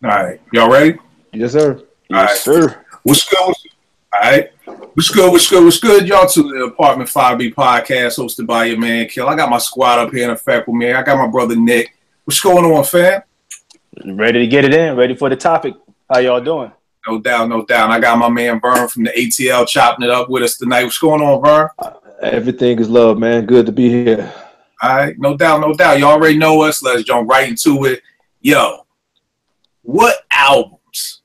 All right. Y'all ready? Yes, sir. All right. Sir. What's good? All right. What's good? Y'all to the Apartment 5B podcast hosted by your man, Kill. I got my squad up here in effect with me. I got my brother, Nick. What's going on, fam? Ready to get it in. Ready for the topic. How y'all doing? No doubt, no doubt. I got my man, Vern, from the ATL chopping it up with us tonight. What's going on, Vern? Everything is love, man. Good to be here. All right. No doubt, no doubt. You already know us. Let's jump right into it. Yo, what albums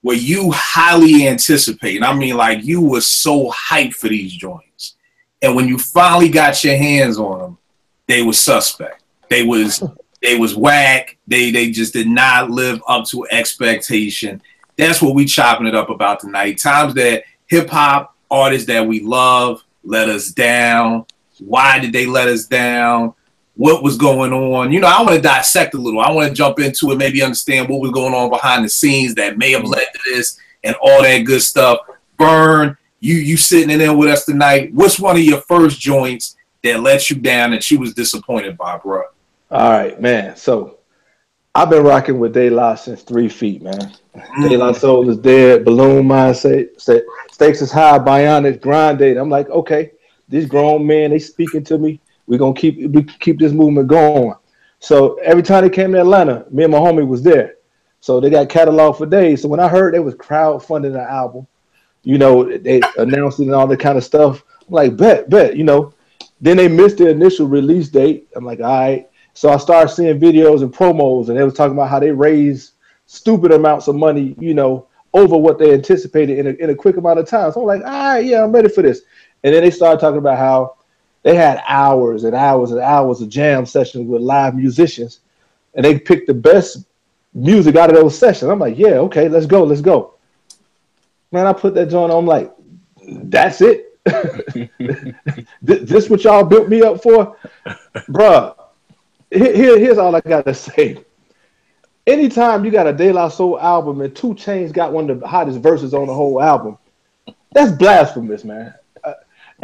were you highly anticipating? I mean, like, you were so hyped for these joints. And when you finally got your hands on them, they were suspect. They was whack. They just did not live up to expectation. That's what we chopping it up about tonight. Times that hip-hop artists that we love let us down. Why did they let us down? What was going on? You know, I want to dissect a little. I want to jump into it, maybe understand what was going on behind the scenes that may have led to this and all that good stuff. Vern, you sitting in there with us tonight. What's one of your first joints that let you down that you was disappointed by, bro? All right, man. So I've been rocking with De La since 3 feet, man. De La Soul is dead. Balloon Mindset. Stakes is high. Bionic Grande. I'm like, okay, these grown men, they speaking to me. We're gonna keep this movement going. So every time they came to Atlanta, me and my homie was there. So they got cataloged for days. So when I heard they was crowdfunding the album, you know, they announced it and all that kind of stuff. I'm like, bet, you know. Then they missed the initial release date. I'm like, all right. So I started seeing videos and promos, and they was talking about how they raised stupid amounts of money, you know, over what they anticipated in a quick amount of time. So I'm like, all right, yeah, I'm ready for this. And then they started talking about how they had hours and hours and hours of jam sessions with live musicians, and they picked the best music out of those sessions. I'm like, yeah, okay, let's go. Man, I put that joint on, I'm like, that's it? This what y'all built me up for? Bruh, here's all I got to say. Anytime you got a De La Soul album and 2 Chainz got one of the hottest verses on the whole album, that's blasphemous, man.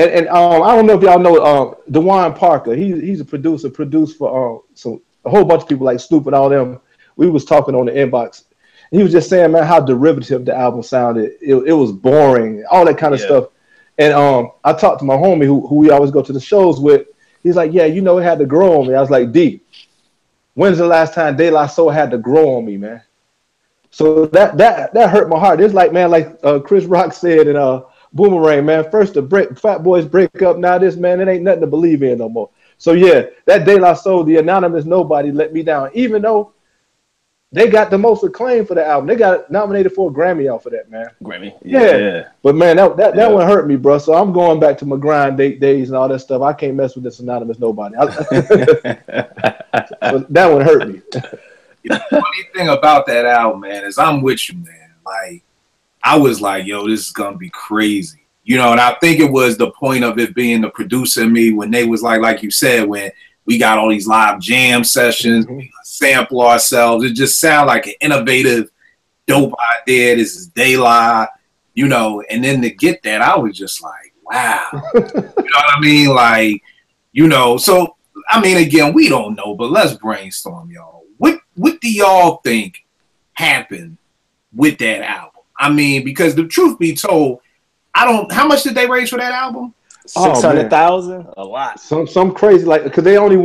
And I don't know if y'all know DeJuan Parker. He's a producer, produced for a whole bunch of people like Snoop and all them. We was talking on the inbox. He was just saying, man, how derivative the album sounded. It was boring, all that kind of stuff. And I talked to my homie who we always go to the shows with. He's like, yeah, you know, it had to grow on me. I was like, D, when's the last time De La Soul had to grow on me, man? So that hurt my heart. It's like, man, like Chris Rock said in Boomerang, man, first the Fat Boys break up, now this, man, it ain't nothing to believe in no more. So yeah, that De La Soul, the Anonymous Nobody, let me down, even though they got the most acclaim for the album. They got nominated for a Grammy out for that, man. Grammy? Yeah. But man, that one hurt me, bro. So I'm going back to my grind days and all that stuff. I can't mess with this Anonymous Nobody. So that one hurt me. The funny thing about that album, man, is I'm with you, man. Like, I was like, yo, this is gonna be crazy. You know, and I think it was the point of it being the producer in me when they was like you said, when we got all these live jam sessions, we sample ourselves. It just sounded like an innovative, dope idea. This is De La, you know, and then to get that, I was just like, wow. You know what I mean? Like, you know, so, I mean, again, we don't know, but let's brainstorm, y'all. What do y'all think happened with that album? I mean, because the truth be told, how much did they raise for that album? 600,000, a lot. Some crazy, like, because they only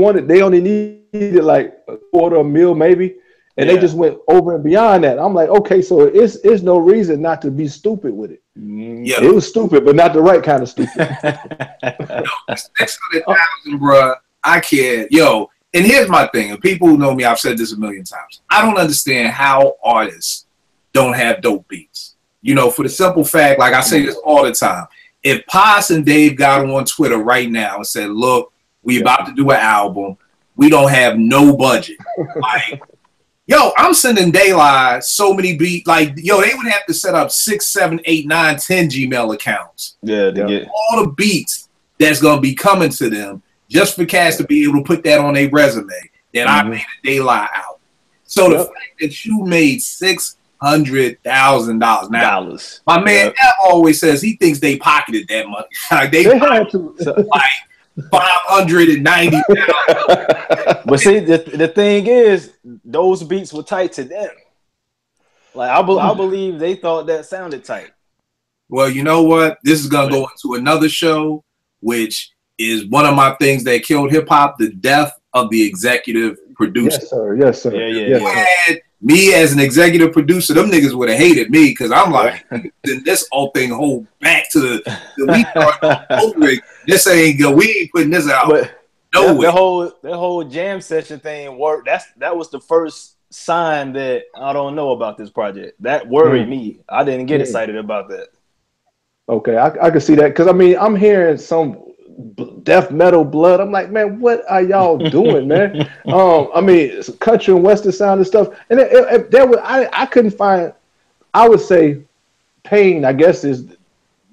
needed like $250,000 maybe, and they just went over and beyond that. I'm like, okay, so it's no reason not to be stupid with it. Yeah, it was stupid, but not the right kind of stupid. 600,000, bro. I can't, yo. And here's my thing, and people who know me, I've said this a million times. I don't understand how artists don't have dope beats. You know, for the simple fact, like I say this all the time, if Paz and Dave got on Twitter right now and said, look, we about to do an album, we don't have no budget. Like, yo, I'm sending De La so many beats. Like, yo, they would have to set up 6, 7, 8, 9, 10 Gmail accounts. Yeah, to get all the beats that's going to be coming to them just for Cass to be able to put that on a resume that I made a De La album. So the fact that you made $600,000 now, my man F always says he thinks they pocketed that money. Like they had to, like $590,000. But see, the thing is, those beats were tight to them. Like I believe they thought that sounded tight. Well, you know what? This is gonna go into another show, which is one of my things that killed hip hop: the death of the executive producer. Yes, sir. Yes, sir. Yeah. Me as an executive producer, them niggas would have hated me because I'm like, this whole thing hold back to the we start this ain't good. We ain't putting this out. But the whole jam session thing worked. That was the first sign that I don't know about this project. That worried me. I didn't get excited about that. Okay, I can see that because I mean I'm hearing some death metal blood. I'm like, man, what are y'all doing, man? I mean, it's country and western sound and stuff. And there was I couldn't find. I would say, Pain. I guess is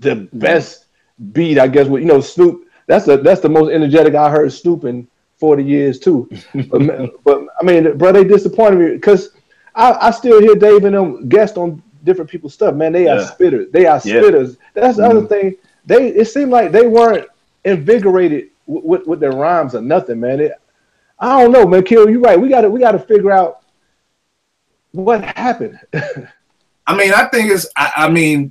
the best beat. I guess with Snoop. That's the most energetic I heard Snoop in 40 years too. but I mean, bro, they disappointed me because I still hear Dave and them guest on different people's stuff. Man, they are spitters. They are spitters. That's the other thing. It seemed like they weren't invigorated with their rhymes or nothing, man. I don't know, man. Kill, you're right. We got to figure out what happened. I mean, I think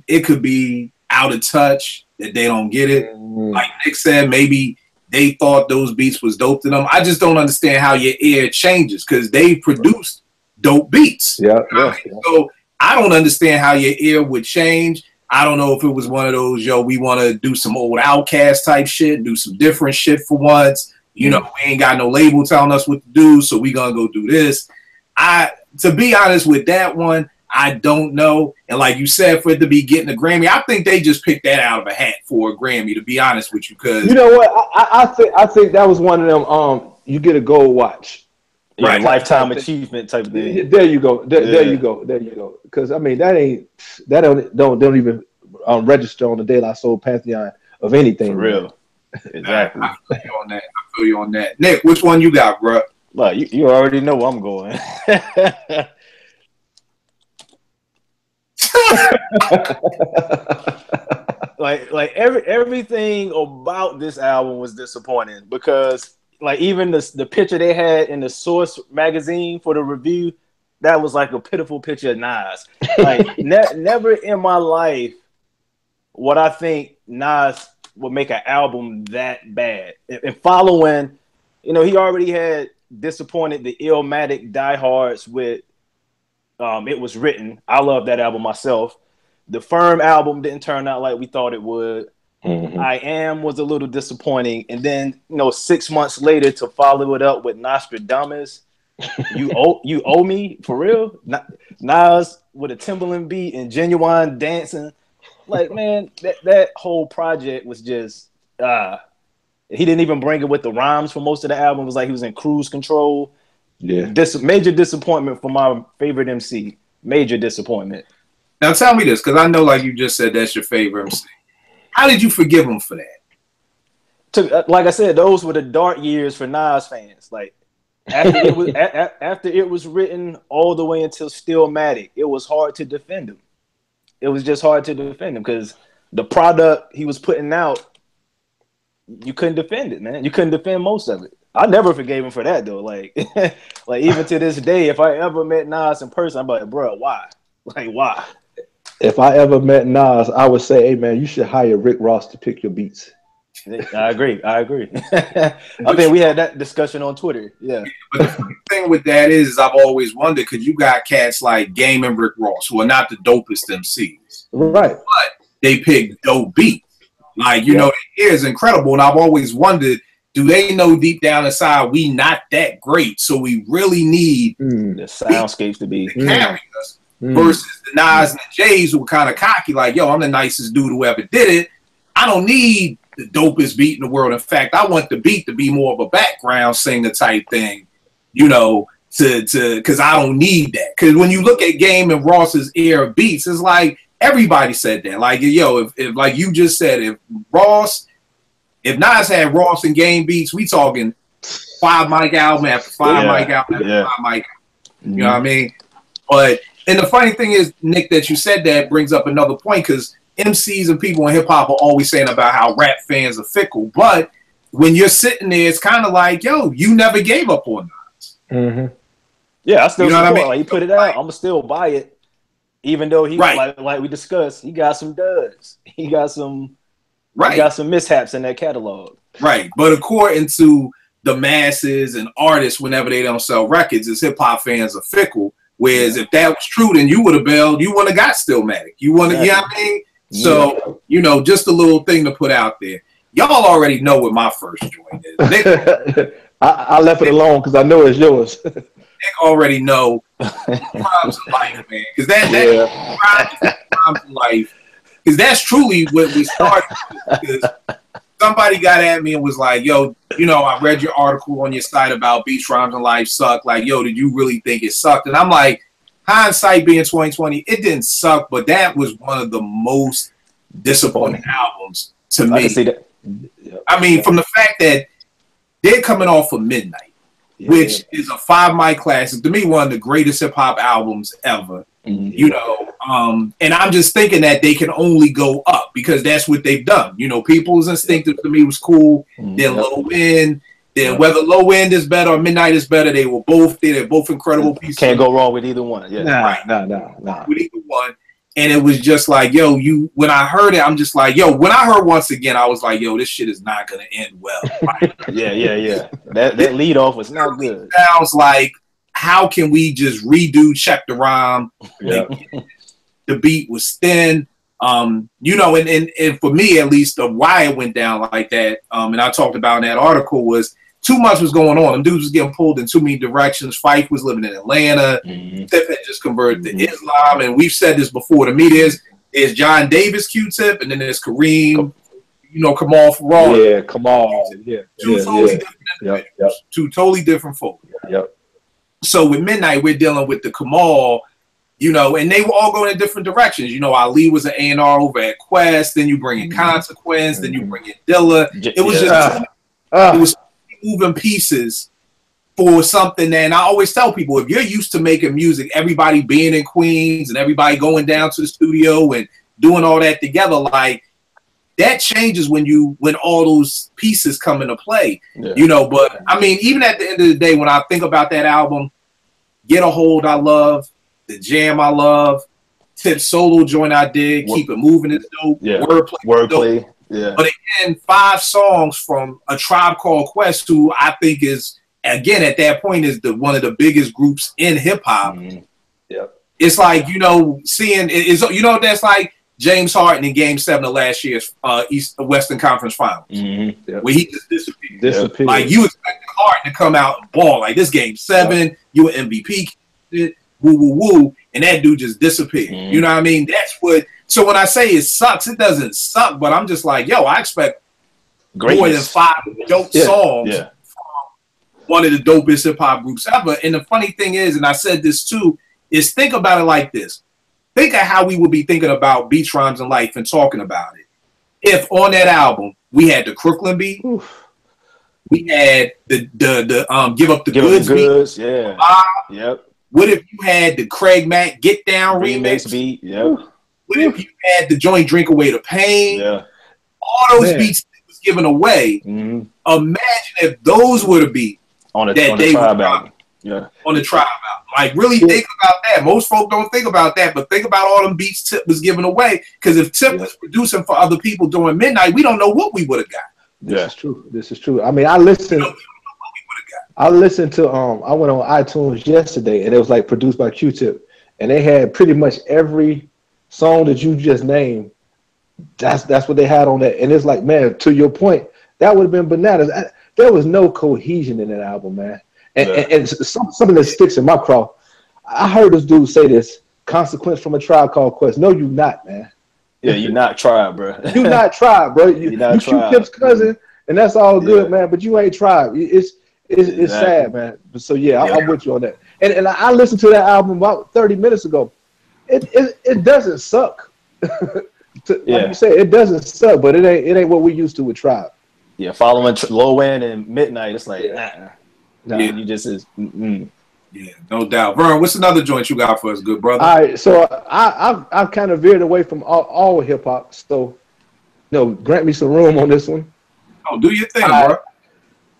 it could be out of touch that they don't get it. Like Nick said, maybe they thought those beats was dope to them. I just don't understand how your ear changes because they produced dope beats. Yeah. So I don't understand how your ear would change. I don't know if it was one of those, we want to do some old Outkast type shit, do some different shit for once. We ain't got no label telling us what to do, so we gonna go do this. To be honest with that one, I don't know. And like you said, for it to be getting a Grammy, I think they just picked that out of a hat for a Grammy, to be honest with you. Because you know what? I think that was one of them, you get a gold watch. Right, lifetime achievement type of thing. There you go. There you go. Because I mean, that don't even register on the De La Soul pantheon of anything. For real, exactly. I feel you on that. Nick, which one you got, bro? Well, you already know where I'm going. like everything about this album was disappointing because. Like even the picture they had in the Source magazine for the review, that was like a pitiful picture of Nas. Like never in my life would I think Nas would make an album that bad. And following, he already had disappointed the Illmatic diehards with It Was Written. I love that album myself. The Firm album didn't turn out like we thought it would. I Am was a little disappointing, and then 6 months later to follow it up with Nostradamus, you owe me for real. Nas with a Timbaland beat and Genuine dancing, like man, that whole project was just he didn't even bring it with the rhymes for most of the album. It was like he was in cruise control. Yeah, major disappointment for my favorite MC. Major disappointment. Now tell me this, because I know, like you just said, that's your favorite MC. How did you forgive him for that? Like I said, those were the dark years for Nas fans. Like after it was written all the way until Stillmatic, it was hard to defend him. It was just hard to defend him because the product he was putting out, you couldn't defend it, man. You couldn't defend most of it. I never forgave him for that though. Like, like even to this day, if I ever met Nas in person, I'm like, bro, why? Like, why? If I ever met Nas, I would say, hey, man, you should hire Rick Ross to pick your beats. I agree. I think we had that discussion on Twitter. Yeah. But the thing with that is I've always wondered, because you got cats like Game and Rick Ross, who are not the dopest MCs. Right. But they pick dope beats. Like, you know, it is incredible. And I've always wondered, do they know deep down inside we not that great? So we really need the soundscapes to be carry us. Versus the Nas and the J's who were kind of cocky, like, yo, I'm the nicest dude who ever did it. I don't need the dopest beat in the world. In fact, I want the beat to be more of a background singer type thing, because I don't need that. Because when you look at Game and Ross's era beats, it's like everybody said that. Like, yo, if like you just said, if Nas had Ross and Game beats, we talking 5 mic album after 5 mic album after 5 mic album. You know what I mean? But and the funny thing is, Nick, that you said that brings up another point, because MCs and people in hip hop are always saying about how rap fans are fickle. But when you're sitting there, it's kind of like, yo, you never gave up on Nas. Yeah, I still support. Like, you put it out, I'm gonna still buy it. Even though he Right. like we discussed, he got some duds. He got some mishaps in that catalog. Right. But according to the masses and artists, whenever they don't sell records, is hip hop fans are fickle. Whereas if that was true, then you would have bailed. You wouldn't have got Stillmatic. You want to, you know what I mean? So, you know, just a little thing to put out there. Y'all already know what my first joint is. I left it alone because I know it's yours. Nick already know Crimes of Life, man. Because that Crimes of Life, because that's truly what we started with. Because somebody got at me and was like, yo, you know, I read your article on your site about Beats, Rhymes, and Life suck. Like, yo, did you really think it sucked? And I'm like, hindsight being 2020, it didn't suck, but that was one of the most disappointing albums to me. I can see that. I mean, from the fact that they're coming off of Midnight, which is a 5 mic classic, to me, one of the greatest hip hop albums ever. You know, and I'm just thinking that they can only go up because that's what they've done. You know, People's Instinctive to me was cool. Then Low End, then whether Low End is better or Midnight is better, they were both there. They're both incredible pieces. Can't go wrong with either one. Yeah, Nah. With either one. And it was just like, yo, when I heard it, I'm just like, yo, when I heard Once Again, I was like, yo, this shit is not gonna end well. Right? yeah. That lead off was not good. Sounds like, how can we just redo Check the Rhyme? The beat was thin. You know, and for me at least, why it went down like that, and I talked about in that article, was too much was going on. Them dudes was getting pulled in too many directions. Fife was living in Atlanta. Tip had just converted to Islam, and we've said this before. To me, there's John Davis, Q-Tip, and then there's Kareem. You know, Kamal Farrar. Yeah, Kamal. Yeah, two totally different folk. Yep. So with Midnight, we're dealing with the Kamal, you know, and they were all going in different directions. You know, Ali was an A&R over at Quest. Then you bring in Consequence. Then you bring in Dilla. It was just it was moving pieces for something. And I always tell people, if you're used to making music, everybody being in Queens and everybody going down to the studio and doing all that together, like, that changes when all those pieces come into play, you know. But I mean, even at the end of the day, when I think about that album, Get a Hold, I love. The Jam, I love. Tip solo joint, I did. Keep It Moving is dope. Wordplay. Yeah. But again, 5 songs from A Tribe Called Quest, who I think is, again, at that point, is one of the biggest groups in hip hop. It's like, you know, seeing is, you know, that's like James Harden in Game 7 of last year's Western Conference Finals, where he just disappeared. Like, you expected Harden to come out and ball like this Game 7, you an MVP, woo, and that dude just disappeared. You know what I mean? That's what. So when I say it sucks, it doesn't suck, but I'm just like, yo, I expect more than 5 dope songs from one of the dopest hip hop groups ever. And the funny thing is, and I said this too, is think about it like this. Think of how we would be thinking about Beats, Rhymes, and Life and talking about it. If on that album we had the Crooklyn beat, we had the Give Up the Goods beat. What if you had the Craig Mack Get Down remix beat? What if you had the Joint Drink Away the Pain? All those beats that was given away. Imagine if those were the beats on the Tribe album. On the Tribe album. Like, really think about that. Most folk don't think about that, but think about all them beats Tip was giving away. Because if Tip was producing for other people during Midnight, we don't know what we would have got. This is true. I mean, I listened. I listened to I went on iTunes yesterday, and it was like produced by Q-Tip, and they had pretty much every song that you just named. That's what they had on that, and it's like, man, to your point, that would have been bananas. There was no cohesion in that album, man. And something that sticks in my craw. I heard this dude say this: "Consequence from A Tribe Called Quest." No, you not, man. Yeah, you not Tribe, bro. You not Tribe, bro. You Q-Tip's cousin, and that's all good, man. But you ain't Tribe. It's sad, man. So I'm with you on that. And I listened to that album about 30 minutes ago. It doesn't suck. Like you said, it doesn't suck, but it ain't what we used to with Tribe. Yeah, following Low End and Midnight, it's like you just is. Yeah, no doubt. Vern, what's another joint you got for us, good brother? All right, so I've kind of veered away from all hip hop. So, grant me some room on this one. Oh, do your thing, bro.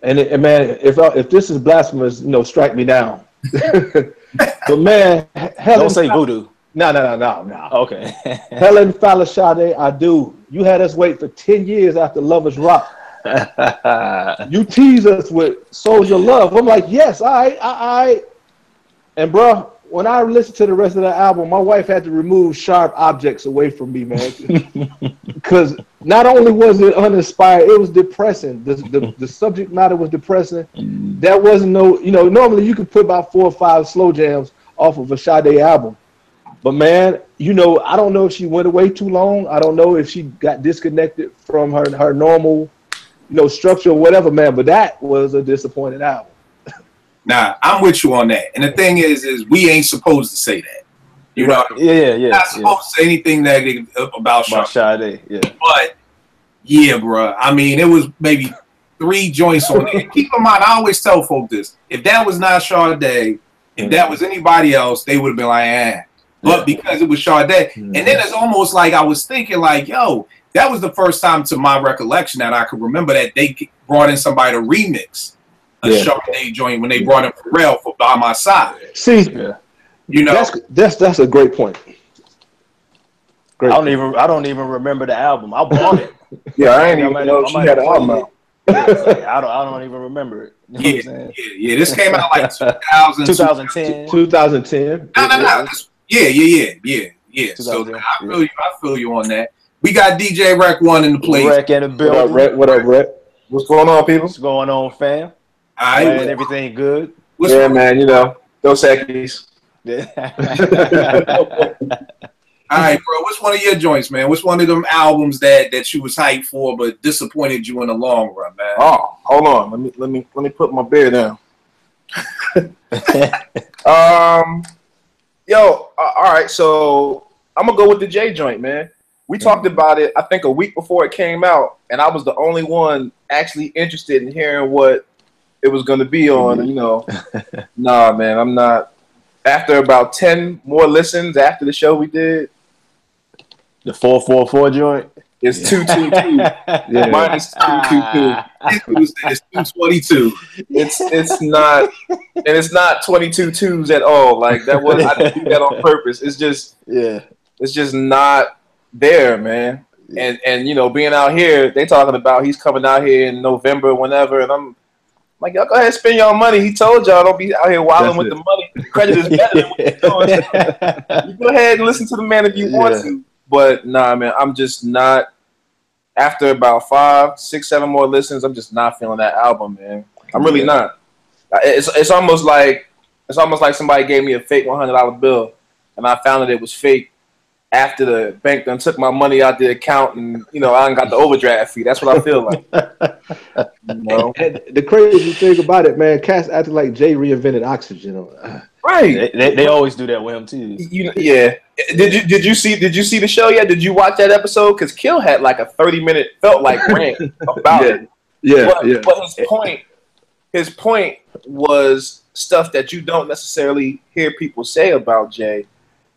And man, if this is blasphemous, strike me down. But man, don't say voodoo. No. Okay. Helen Falashade, I do. You had us wait for 10 years after Lovers Rock. You tease us with Soldier Love. I'm like, yes, I. And bro, when I listened to the rest of the album, my wife had to remove sharp objects away from me, man. Because not only was it uninspired, it was depressing. The subject matter was depressing. There wasn't no, normally you could put about 4 or 5 slow jams off of a Sade album. But man, I don't know if she went away too long. I don't know if she got disconnected from her normal, structure or whatever, man. But that was a disappointing album. Nah, I'm with you on that. And the thing is we ain't supposed to say that. You know? Yeah. Not supposed to say anything negative about Sade. Yeah. But yeah, bro. I mean, it was maybe 3 joints on there. Keep in mind, I always tell folk this: if that was not Sade, if that was anybody else, they would have been like, eh. But because it was Sade, and then it's almost like I was thinking, like, yo, that was the first time to my recollection that I could remember that they brought in somebody to remix a Sade joint when they brought in Pharrell for By My Side. See, that's a great point. Great. I don't even remember the album. I bought it. Yeah, I ain't even know she had an album out. I don't even remember it. You know yeah. This came out like 2010. 2010. No. Yeah. So I feel you on that. We got DJ Rec 1 in the place. Rec in the building. What up, Rec? What's going on, people? What's going on, fam? All right, everything good? Man, those Eckies. All right, bro. What's one of your joints, man? What's one of them albums that you was hyped for but disappointed you in the long run, man? Oh, hold on. Let me put my beer down. All right. So I'm gonna go with the J joint, man. We talked about it, I think, a week before it came out, and I was the only one actually interested in hearing what it was gonna be on. Nah, man, I'm not. After about 10 more listens after the show we did. The 444 joint? It's 222. Yeah. Mine is 222. It's 222. It's not, and it's not 22 twos at all. Like that was, I didn't do that on purpose. It's just not there, man. And being out here, they talking about he's coming out here in November, whenever, and I'm like, y'all go ahead and spend y'all money. He told y'all don't be out here wilding with the money. The credit is better than what you're doing. You go ahead and listen to the man if you want to. But nah, man, I'm just not. After about 5, 6, 7 more listens, I'm just not feeling that album, man. I'm really not. It's almost like somebody gave me a fake $100 bill, and I found that it was fake after the bank done took my money out the account, and I done got the overdraft fee. That's what I feel like. And the crazy thing about it, man, cats acting like Jay reinvented oxygen. Right. They always do that with him too. Yeah. Did you see the show yet? Did you watch that episode? Because Kill had like a 30-minute felt like rant about it. But his point was stuff that you don't necessarily hear people say about Jay.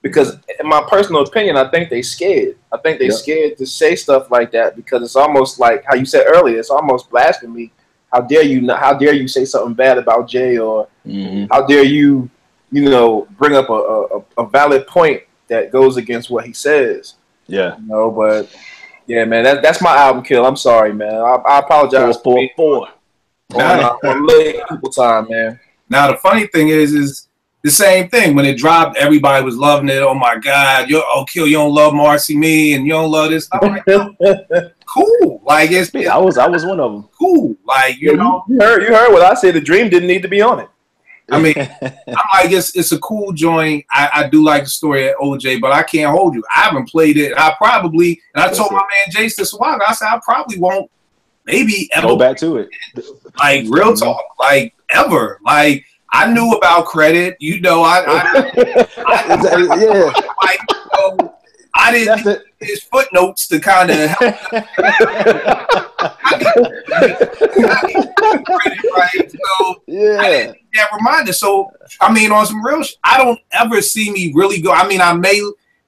Because in my personal opinion, I think they scared. I think they scared to say stuff like that because it's almost like how you said earlier. It's almost blasphemy. How dare you say something bad about Jay, or how dare you, bring up a valid point that goes against what he says. Yeah. But yeah, man, that's my album Kill. I'm sorry, man. I apologize for 4. On late people time, man. Now the funny thing is the same thing. When it dropped, everybody was loving it. Oh my God, Kill, you don't love Marcy Me, and you don't love this. I'm like, cool. Like I was one of them. Cool. Like you heard what I said. The Dream didn't need to be on it. I mean, I'm like, it's a cool joint. I do like the story at OJ, but I can't hold you. I haven't played it. I told my man Jace this a while ago. I said I probably won't. Maybe ever go back to it. Like real talk. Like ever. Like. I knew about credit, I didn't his footnotes to kind of help. Right? So I didn't get reminded. So I mean, on some real, I don't ever see me really go. I mean, I may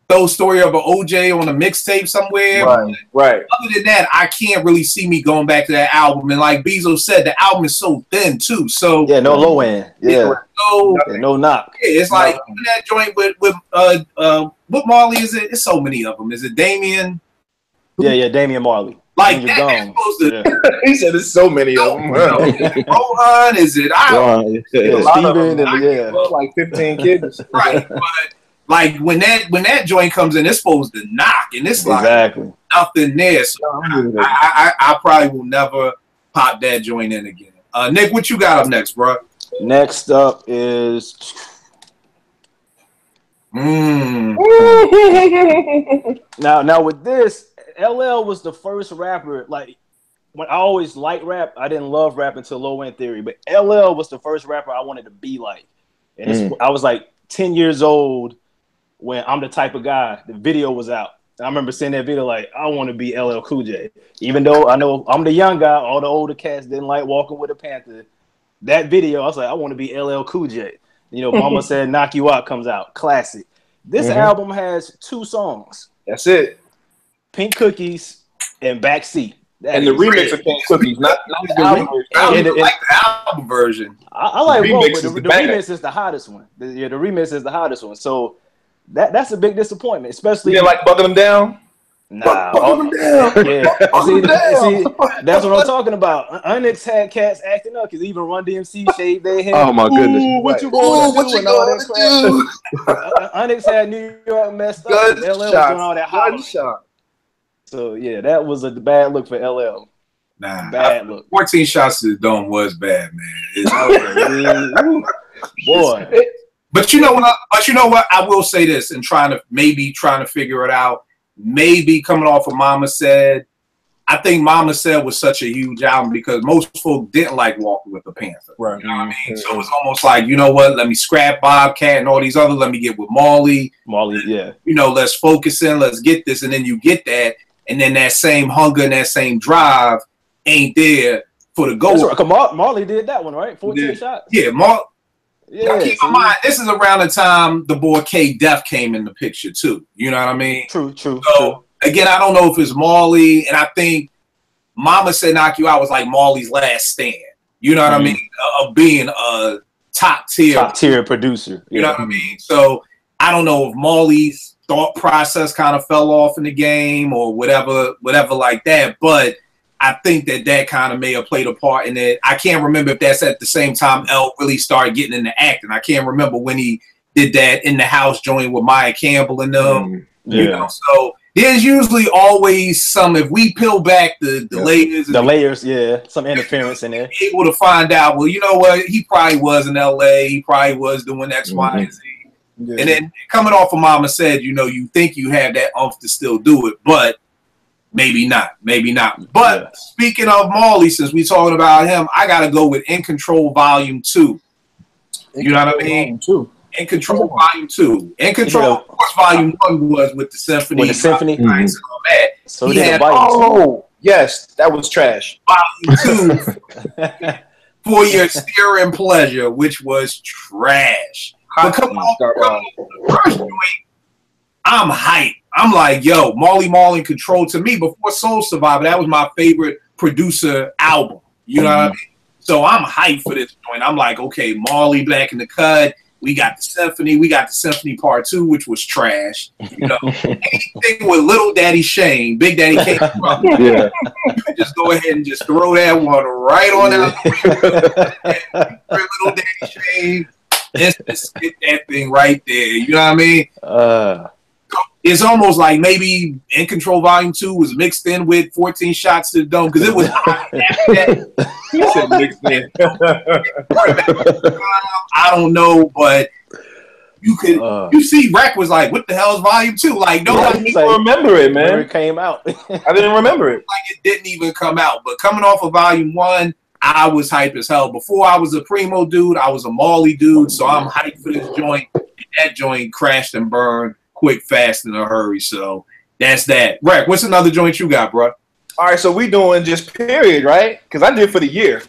throw Story of an OJ on a mixtape somewhere. Right. Other than that, I can't really see me going back to that album. And like Bezo said, the album is so thin too. So yeah, no low end. Yeah, no knock. Yeah, it's like even that joint with what Marley is it? It's so many of them. Is it Damian? Yeah, Damian Marley. Like that's supposed to. He said there's so many of them. Rohan, is it? Steven, like 15 kids. Right, but like when that joint comes in, it's supposed to knock, and it's like nothing there. So I probably will never pop that joint in again. Nick, what you got up next, bro? Next up is. Now with this, LL was the first rapper. Like when I always liked rap, I didn't love rap until Low End Theory, but LL was the first rapper I wanted to be like. And I was like 10 years old when I'm the Type of Guy. The video was out. I remember seeing that video like, I want to be LL Cool J. Even though I know I'm the young guy, all the older cats didn't like Walking with a Panther. That video, I was like, I want to be LL Cool J. You know, Mama Said Knock You Out comes out. Classic. This album has 2 songs. That's it. Pink Cookies and Backseat. And the remix of Pink Cookies, not the album version. I like the album version. I like both, but the remix is the hottest one. The remix is the hottest one. So that's a big disappointment, especially. You didn't like Bugging Them Down? Nah. Bugging Them Down. Yeah. See, that's what I'm talking about. Onyx had cats acting up because even Run DMC shaved their hair. Oh my goodness! What you going to do and all that crap? Onyx had New York messed up. LL was doing all that hot. So yeah, that was a bad look for LL. Nah, bad look. 14 shots to the dome was bad, man. Boy. But you know what? I will say this, and trying to figure it out. Maybe coming off of Mama Said, I think Mama Said was such a huge album because most folk didn't like Walking with the Panther. Right. You know what I mean? So it's almost like, you know what? Let me scrap Bobcat and all these other. Let me get with Marley. Yeah. You know, let's focus in. Let's get this, and then you get that. And then that same hunger and that same drive ain't there for the goal. Right. Marley did that one, right? 14 shots. Yeah, keep in mind, this is around the time the boy K Def came in the picture too. You know what I mean? True. So again, I don't know if it's Marley, and I think Mama Said Knock You Out was like Marley's last stand. You know what I mean? Of being a top tier producer. You know what I mean? So I don't know if Marley's thought process kind of fell off in the game or whatever like that. But I think that kind of may have played a part in it. I can't remember if that's at the same time L really started getting into acting. I can't remember when he did that In the House joint with Maya Campbell and them. You know, so there's usually always some, if we peel back the layers. The layers, some interference in there. Able to find out, well, you know what? He probably was in LA. He probably was doing X, Y, and Z. Yeah. And then coming off of Mama Said, you know, you think you have that oomph to still do it, but maybe not. But speaking of Marley, since we talking about him, I got to go with In Control Volume 2. You know what I mean? In Control Volume 2. In Control, of course, Volume 1 was with the symphony. With the symphony. And all that. So he had yes, that was trash. Volume 2. For Your Steering Pleasure, which was trash. But coming off the first joint, I'm hyped. I'm like, yo, Marley Marl in Control. To me, before Soul Survivor, that was my favorite producer album. You know what I mean? So I'm hyped for this joint. I'm like, okay, Marley back in the cut. We got the symphony. We got the Symphony Part 2, which was trash. You know, anything with Little Daddy Shane, Big Daddy Kane. You can just go ahead and just throw that one right on out. Little Daddy Shane. Let's get that thing right there. You know what I mean? It's almost like maybe In Control Volume 2 was mixed in with 14 Shots to the Dome because it was after that. You said mixed in. I don't know, but you see Rec was like, what the hell is Volume 2? Like, nobody even remember it, man. It came out. I didn't remember it. Like it didn't even come out. But coming off of Volume 1, I was hype as hell. Before I was a Primo dude, I was a Marley dude, so I'm hyped for this joint. And that joint crashed and burned quick, fast, in a hurry. So that's that. Rec, what's another joint you got, bro? All right, so we doing just period, right? Because I did for the year.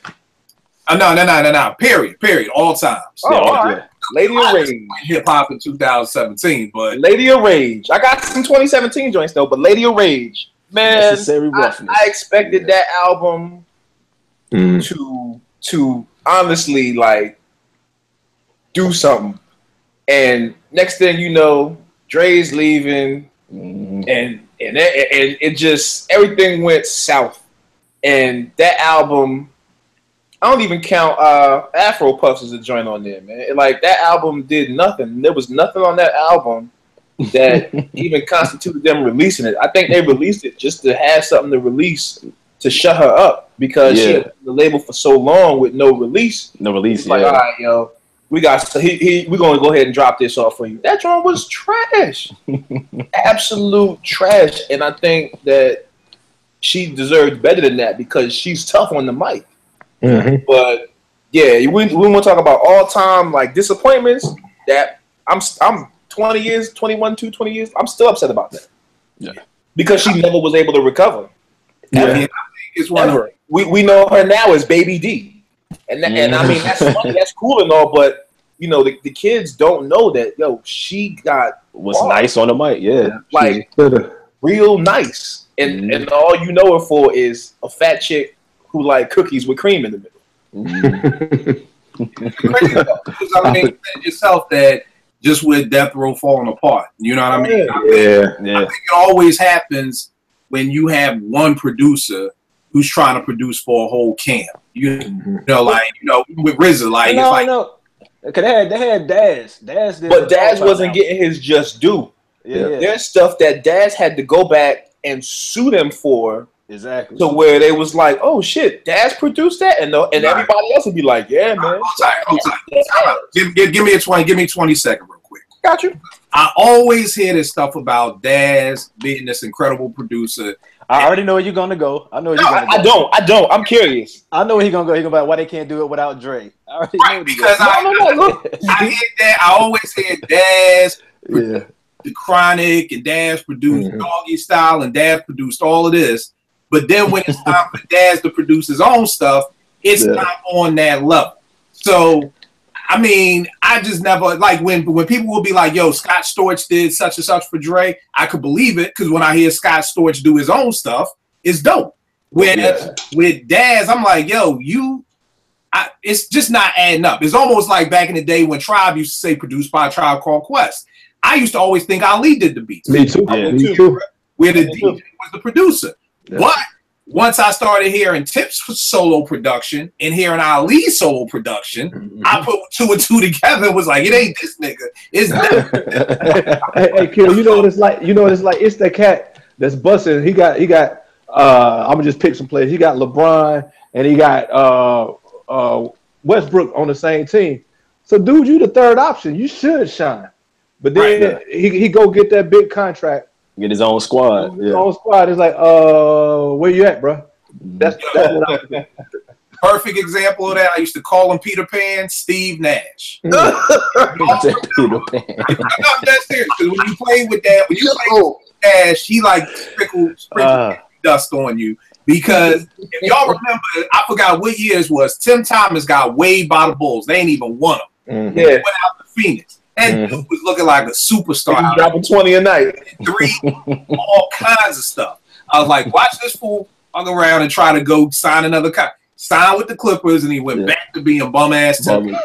No. Period. All times. Oh, all right. Lady of Rage. Hip hop in 2017, but Lady of Rage. I got some 2017 joints though, but Lady of Rage, man, I expected that album to honestly like do something. And next thing you know, Dre's leaving, and it just everything went south. And that album, I don't even count Afro Puffs as a joint on there, man. Like that album did nothing. There was nothing on that album that even constituted them releasing it. I think they released it just to have something to release to shut her up because she had been on the label for so long with no release. No release. Like, all right, yo, we're gonna go ahead and drop this off for you. That joint was trash, absolute trash, and I think that she deserved better than that because she's tough on the mic. But yeah, we want to talk about all time like disappointments that I'm 20 years, 20 years. I'm still upset about that. Yeah, because she never was able to recover. Yeah. I think it's one of her. We know her now as Baby D, and I mean that's funny, that's cool and all, but you know the kids don't know that she was nice on the mic, like real nice, and all you know her for is a fat chick who like cookies with cream in the middle. Crazy though, because I mean, you said yourself that just with Death Row falling apart, you know what I mean? I think it always happens when you have one producer who's trying to produce for a whole camp. You know, like with RZA, like it's like because they had Daz. But Daz wasn't getting his just due. There's stuff that Daz had to go back and sue them for. Exactly. To where they was like, oh shit, Daz produced that, and everybody else would be like, yeah, man. Give me 20 seconds real quick. Got you. I always hear this stuff about Daz being this incredible producer. I already know where you're gonna go. I know where you're gonna go. I don't. I'm curious. I know where he's gonna go. He's gonna be like, why they can't do it without Dre. I already know because I hear that. I always hear Daz. The Chronic and Daz produced Doggy Style and Daz produced all of this. But then when it's time for Daz to produce his own stuff, it's not on that level. So, I mean, I just never, like, when people will be like, yo, Scott Storch did such and such for Dre, I could believe it, because when I hear Scott Storch do his own stuff, it's dope. With Daz, I'm like, yo, it's just not adding up. It's almost like back in the day when Tribe used to say produced by a Tribe Called Quest. I used to always think Ali did the beats. Me too. Me too. Where the DJ was the producer. Yeah. But once I started hearing Tip's solo production and hearing Ali's solo production, I put 2 and 2 together and was like, it ain't this nigga. It's that. Hey, Kill, you know what it's like? It's the cat that's busting. He got I'm gonna just pick some players. He got LeBron and he got Westbrook on the same team. So, dude, you the third option. You should shine. But then he go get that big contract. Get his own squad. His own squad is like, where you at, bro? That's what I'm perfect example of that. I used to call him Peter Pan, Steve Nash. Peter Pan. I'm dead serious because when you play with Nash, he like sprinkles dust on you. Because if y'all remember, I forgot what years was. Tim Thomas got waived by the Bulls. They ain't even won him. He went out to Phoenix. And dude was looking like a superstar. He's dropping 20 a night. 3, all kinds of stuff. I was like, watch this fool hung around and try to go sign another contract. Sign with the Clippers, and he went back to being bum-ass Tim.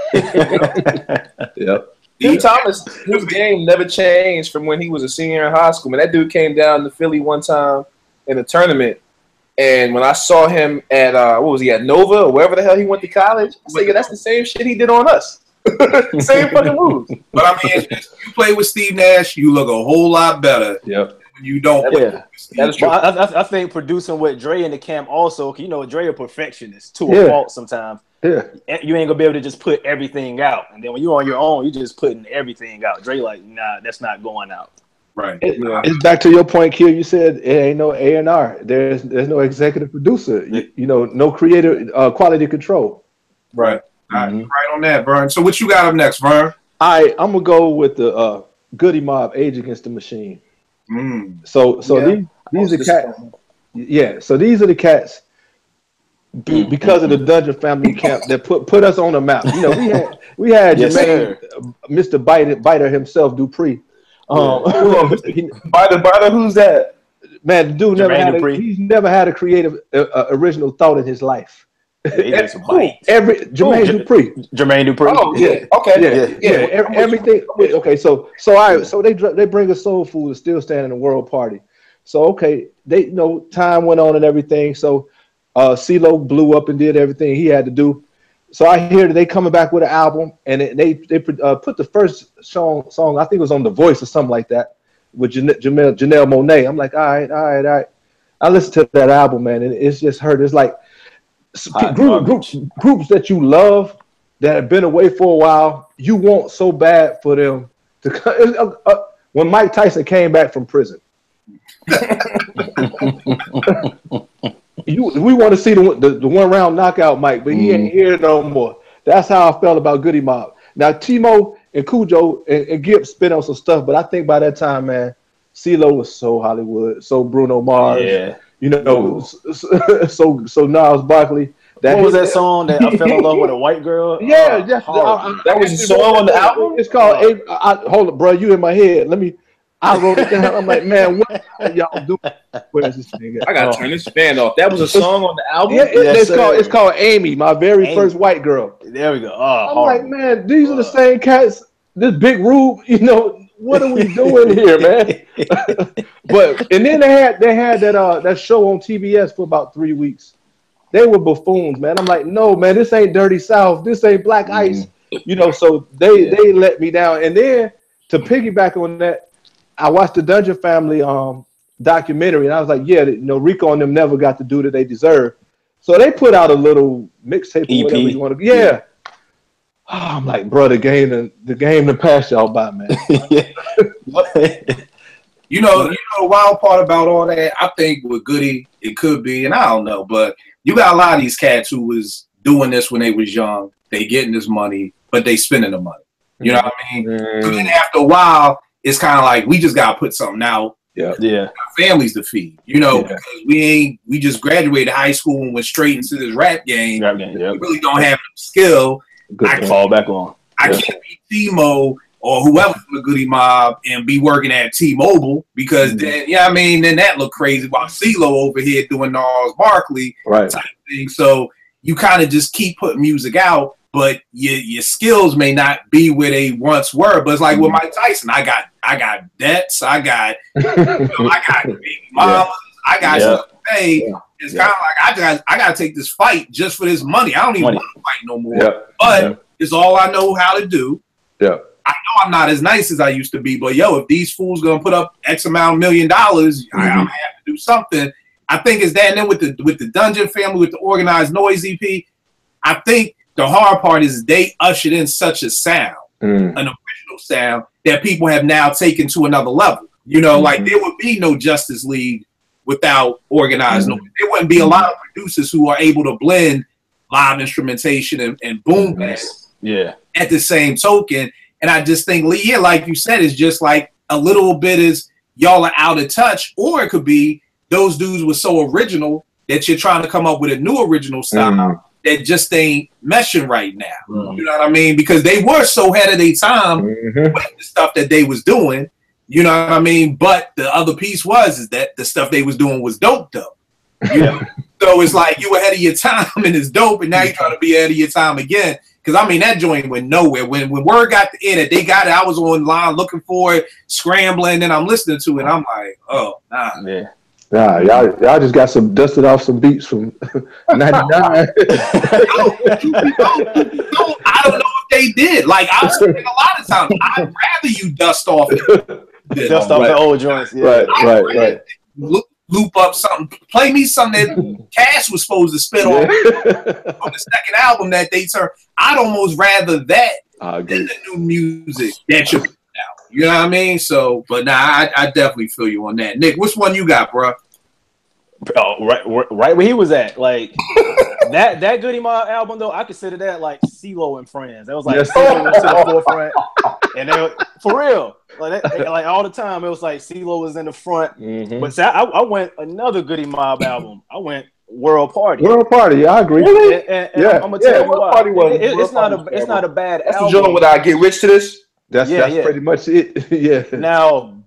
Tim Thomas, his game never changed from when he was a senior in high school. Man, that dude came down to Philly one time in a tournament, and when I saw him at, at Nova or wherever the hell he went to college, I said, yeah, that's the same shit he did on us. Same fucking moves. But I mean, you play with Steve Nash, you look a whole lot better. When you don't. That is true. I think producing with Dre in the camp also, Dre a perfectionist to a fault sometimes. You ain't gonna be able to just put everything out, and then when you're on your own, you just putting everything out. Dre like, nah, that's not going out. Right. It's back to your point, Kill. You said it ain't no A&R. There's no executive producer. No creative quality control. Right. Right on that, Vern. So what you got up next, Vern? I'm gonna go with the Goody Mob, Age Against the Machine. So these are cats. Yeah. So these are the cats because of the Dungeon Family camp that put us on the map. We had Yes, Jermaine, Mr. Biter himself, Dupree. Biter, who's that? Man, the dude he's never had a creative original thought in his life. Jermaine Dupree. Oh yeah, okay, yeah. Everything. Okay, so they bring us soul food and still stand in the world party. So okay, they time went on and everything. So CeeLo blew up and did everything he had to do. So I hear that they coming back with an album, and they put the first song I think it was on The Voice or something like that with Janelle Monáe. I'm like, all right. I listened to that album, man, and it's just hurt. It's like groups that you love that have been away for a while. You want so bad for them to. When Mike Tyson came back from prison. We want to see the 1 round knockout Mike, but he ain't here no more. That's how I felt about Goody Mob. Now Timo and Cujo and Gibbs spit on some stuff, but I think by that time, man, CeeLo was so Hollywood, so Bruno Mars, so Niles Barkley. What was that song that I fell in love with a white girl? Yeah, that was a song on the album. It's called. Hold up, bro. You in my head? I wrote it down. I'm like, man, what y'all doing? Where's this thing at? I gotta turn this fan off. That was a song on the album. Yeah, it's called Amy, my very first white girl. There we go. I'm like, man, these are the same cats. This Big Rube, what are we doing here, man? And then they had that show on TBS for about 3 weeks. They were buffoons, man. I'm like, no, man, this ain't Dirty South. This ain't Black Ice. So they let me down. And then to piggyback on that, I watched the Dungeon Family documentary, and I was like, yeah, Rico and them never got the due that they deserve. So they put out a little mixtape or whatever you want to. Yeah. Oh, I'm like, bro, the game to pass y'all by, man. The wild part about all that, I think with Goody, it could be, and I don't know, but you got a lot of these cats who was doing this when they was young. They getting this money, but they spending the money. You know what I mean? So then after a while, it's kind of like we just gotta put something out. Yeah. Families to feed, because we just graduated high school and went straight into this rap game. We really don't have the skill. I can fall back on. I can't be Timo or whoever from the Goody Mob and be working at T-Mobile because then that look crazy while CeeLo over here doing Gnarls Barkley type thing. So you kind of just keep putting music out, but your skills may not be where they once were. But it's like with Mike Tyson, I got debts, I got baby mamas, I got stuff to pay. It's kind of like I gotta take this fight just for this money. I don't even want to fight no more. But it's all I know how to do. Yeah. I know I'm not as nice as I used to be, but if these fools gonna put up X amount of $1 million, I'm gonna have to do something. I think it's that, and then with the Dungeon Family, with the Organized Noise EP, I think the hard part is they ushered in such a sound, an original sound that people have now taken to another level. Like there would be no Justice League without Organized Noise. There wouldn't be a lot of producers who are able to blend live instrumentation and boom bass. Yeah. At the same token, and I just think, like you said, it's just like a little bit is y'all are out of touch, or it could be those dudes were so original that you're trying to come up with a new original style that just ain't meshing right now. You know what I mean? Because they were so ahead of their time with the stuff that they was doing. You know what I mean? But the other piece is that the stuff they was doing was dope. So it's like you were ahead of your time and it's dope, and now you're trying to be ahead of your time again. Because that joint went nowhere. When word got in it, they got it. I was online looking for it, scrambling, and I'm listening to it. I'm like, oh, nah. Yeah. Nah, y'all just got dusted off some beats from '99. I don't know if they did. Like I was saying a lot of times, I'd rather you dust off the old joints. Yeah. Right. Loop up something. Play me something that Cash was supposed to spit on the second album that they turned. I'd almost rather that than the new music that you're putting out. You know what I mean? So, but I definitely feel you on that. Nick, which one you got, bro? Oh, right where he was at. Like that Goody Mob album though, I consider that like CeeLo and Friends. That was like CeeLo went to the forefront, and they were, for real. Like all the time, it was like CeeLo was in the front. But I went another Goody Mob album. I went World Party. World Party, yeah, I agree. And I'm gonna tell you why. It's not a bad That's album. the joint with I Get Rich to This. That's pretty much it. Yeah. Now,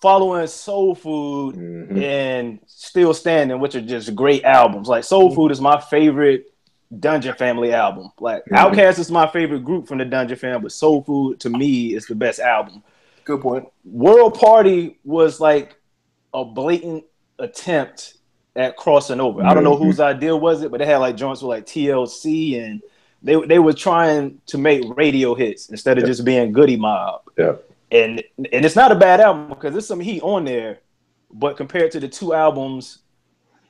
following Soul Food and Still Standing, which are just great albums. Like Soul Food is my favorite Dungeon Family album. Like Outkast is my favorite group from the Dungeon Family, but Soul Food to me is the best album. Good point. World Party was like a blatant attempt at crossing over. I don't know whose idea was it, but they had like joints with like TLC, and they were trying to make radio hits instead of just being Goody Mob. Yeah. And it's not a bad album because there's some heat on there, but compared to the two albums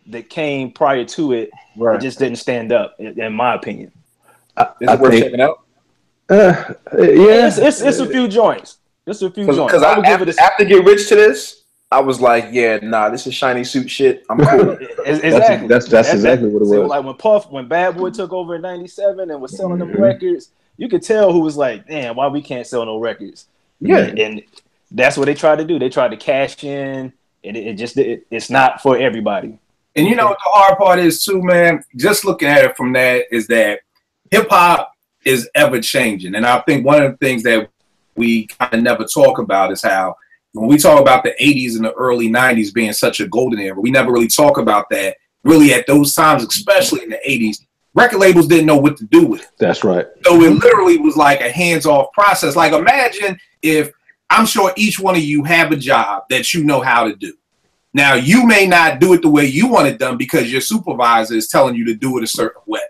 that came prior to it, it just didn't stand up, in my opinion. Is it worth checking out? Yeah. It's a few joints. It's a few joints. Because after Get Rich to This, I was like, yeah, nah, this is shiny suit shit. I'm cool. Exactly. That's exactly what it was. Like when Bad Boy took over in '97 and was selling them records, you could tell who was like, damn, why we can't sell no records? Yeah. And that's what they tried to do. They tried to cash in, and it's not for everybody. And you know what the hard part is too, man? Just looking at it from that is that hip hop is ever changing. And I think one of the things that we kind of never talk about is how when we talk about the 80s and the early 90s being such a golden era, we never really talk about that. Really at those times, especially in the 80s, record labels didn't know what to do with it. That's right. So it literally was like a hands-off process. Like imagine if, I'm sure each one of you have a job that you know how to do. Now, you may not do it the way you want it done because your supervisor is telling you to do it a certain way.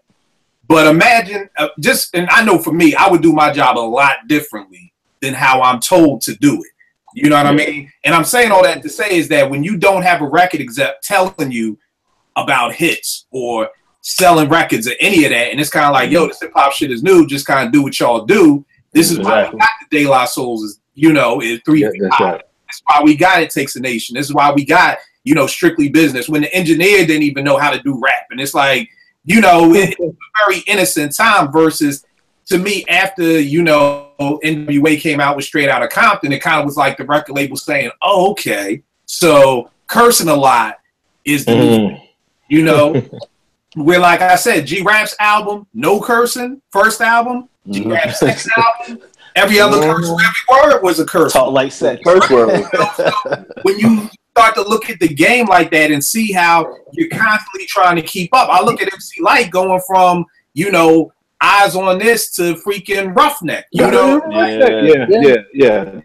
But imagine and I know for me, I would do my job a lot differently than how I'm told to do it. You know what I mean? And I'm saying all that to say is that when you don't have a record exec telling you about hits or selling records or any of that, and it's kind of like, yo, this hip hop shit is new, just kind of do what y'all do. This is why we got the De La Souls is 3 feet high. Right. That's why we got It Takes a Nation. This is why we got, Strictly Business, when the engineer didn't even know how to do rap. And it's like, it's a very innocent time versus, to me, after, NWA came out with Straight Outta Compton, it kind of was like the record label saying, oh, okay, so cursing a lot is the where, like I said, G-Rap's album, no cursing, first album, G-Rap's second album, every other curse, every word was a curse. Talk like sex. Curse word. So when you start to look at the game like that and see how you're constantly trying to keep up, I look at MC Lyte going from, Eyes on This to freaking Roughneck, Yeah. That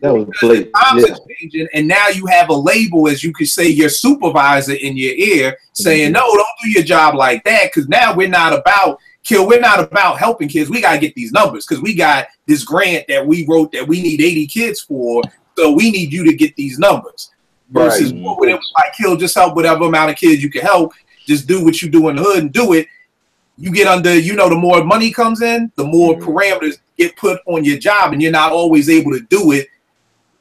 was blatant. Times are changing, and now you have a label, as you could say, your supervisor in your ear saying, no, don't do your job like that, because now we're not about helping kids. We got to get these numbers because we got this grant that we wrote that we need 80 kids for, so we need you to get these numbers. Versus when it was like, Kill, just help whatever amount of kids you can help. Just do what you do in the hood and do it. You get under, the more money comes in, the more parameters get put on your job, and you're not always able to do it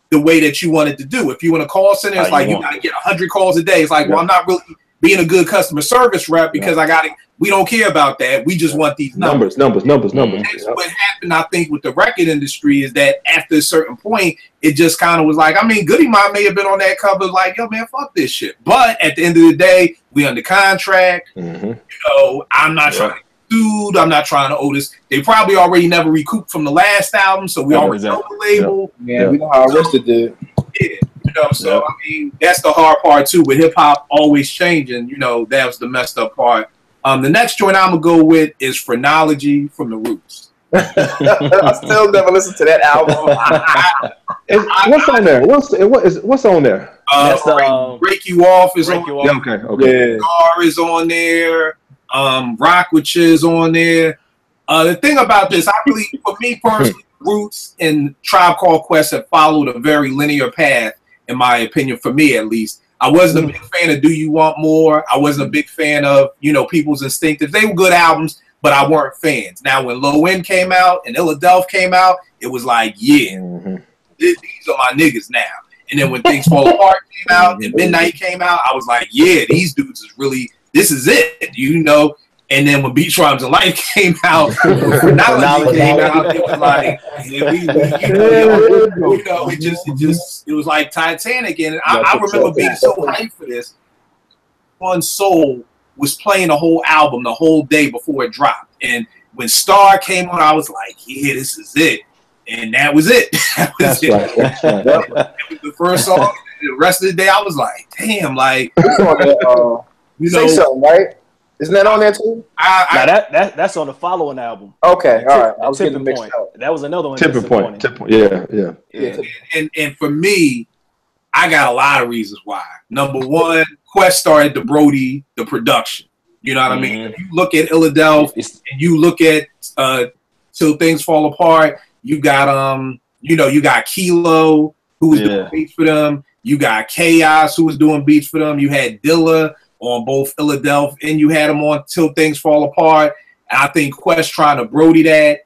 the way that you wanted to do. If you in a call center, it's like you got to get 100 calls a day. It's like, well, I'm not really being a good customer service rep because we don't care about that. We just want these numbers. Numbers. That's what happened, I think, with the record industry is that after a certain point, it just kind of was like, Goody Mob may have been on that cover like, yo, man, fuck this shit. But at the end of the day, we under contract. I'm not trying to get sued. I'm not trying to owe this. They probably already never recouped from the last album, so we already know the label. Yeah, we know how Arrested did. Yeah. So that's the hard part too. With hip hop always changing, that was the messed up part. The next joint I'm gonna go with is Phrenology from the Roots. I still never listened to that album. What's on there? What's on there? Break You Off is on. Yeah, okay. Gar is on there. Rock with Chiz on there. The thing about this, for me personally, Roots and Tribe Called Quest have followed a very linear path, in my opinion, for me at least. I wasn't a big fan of Do You Want More. I wasn't a big fan of, People's Instinctives. They were good albums, but I weren't fans. Now, when Low End came out and Illadelph came out, it was like, these are my niggas now. And then when Things Fall Apart came out and Midnight came out, I was like, these dudes is really, this is it, And then when Beach Rhymes and Life came out, Phrenology came out, it was like, it was like Titanic. And I remember being so hyped for this. One Soul was playing the whole album the whole day before it dropped. And when Star came on, I was like, yeah, this is it. And that was it. That's it. Right. That's right. That was the first song. The rest of the day, I was like, damn, like, you know, say something, right? Isn't that on there too? That's on the following album. Okay, all right. I was Tipping Point. That was another one. Tipping Point. Yeah. And for me, I got a lot of reasons why. Number one, Quest started to Brody the production. You know what I mean? If you look at Philadelphia and you look at Till Things Fall Apart, you got you got Kilo who was doing beats for them. You got Chaos who was doing beats for them. You had Dilla on both Philadelphia, and you had him on Till Things Fall Apart. And I think Quest trying to Brody that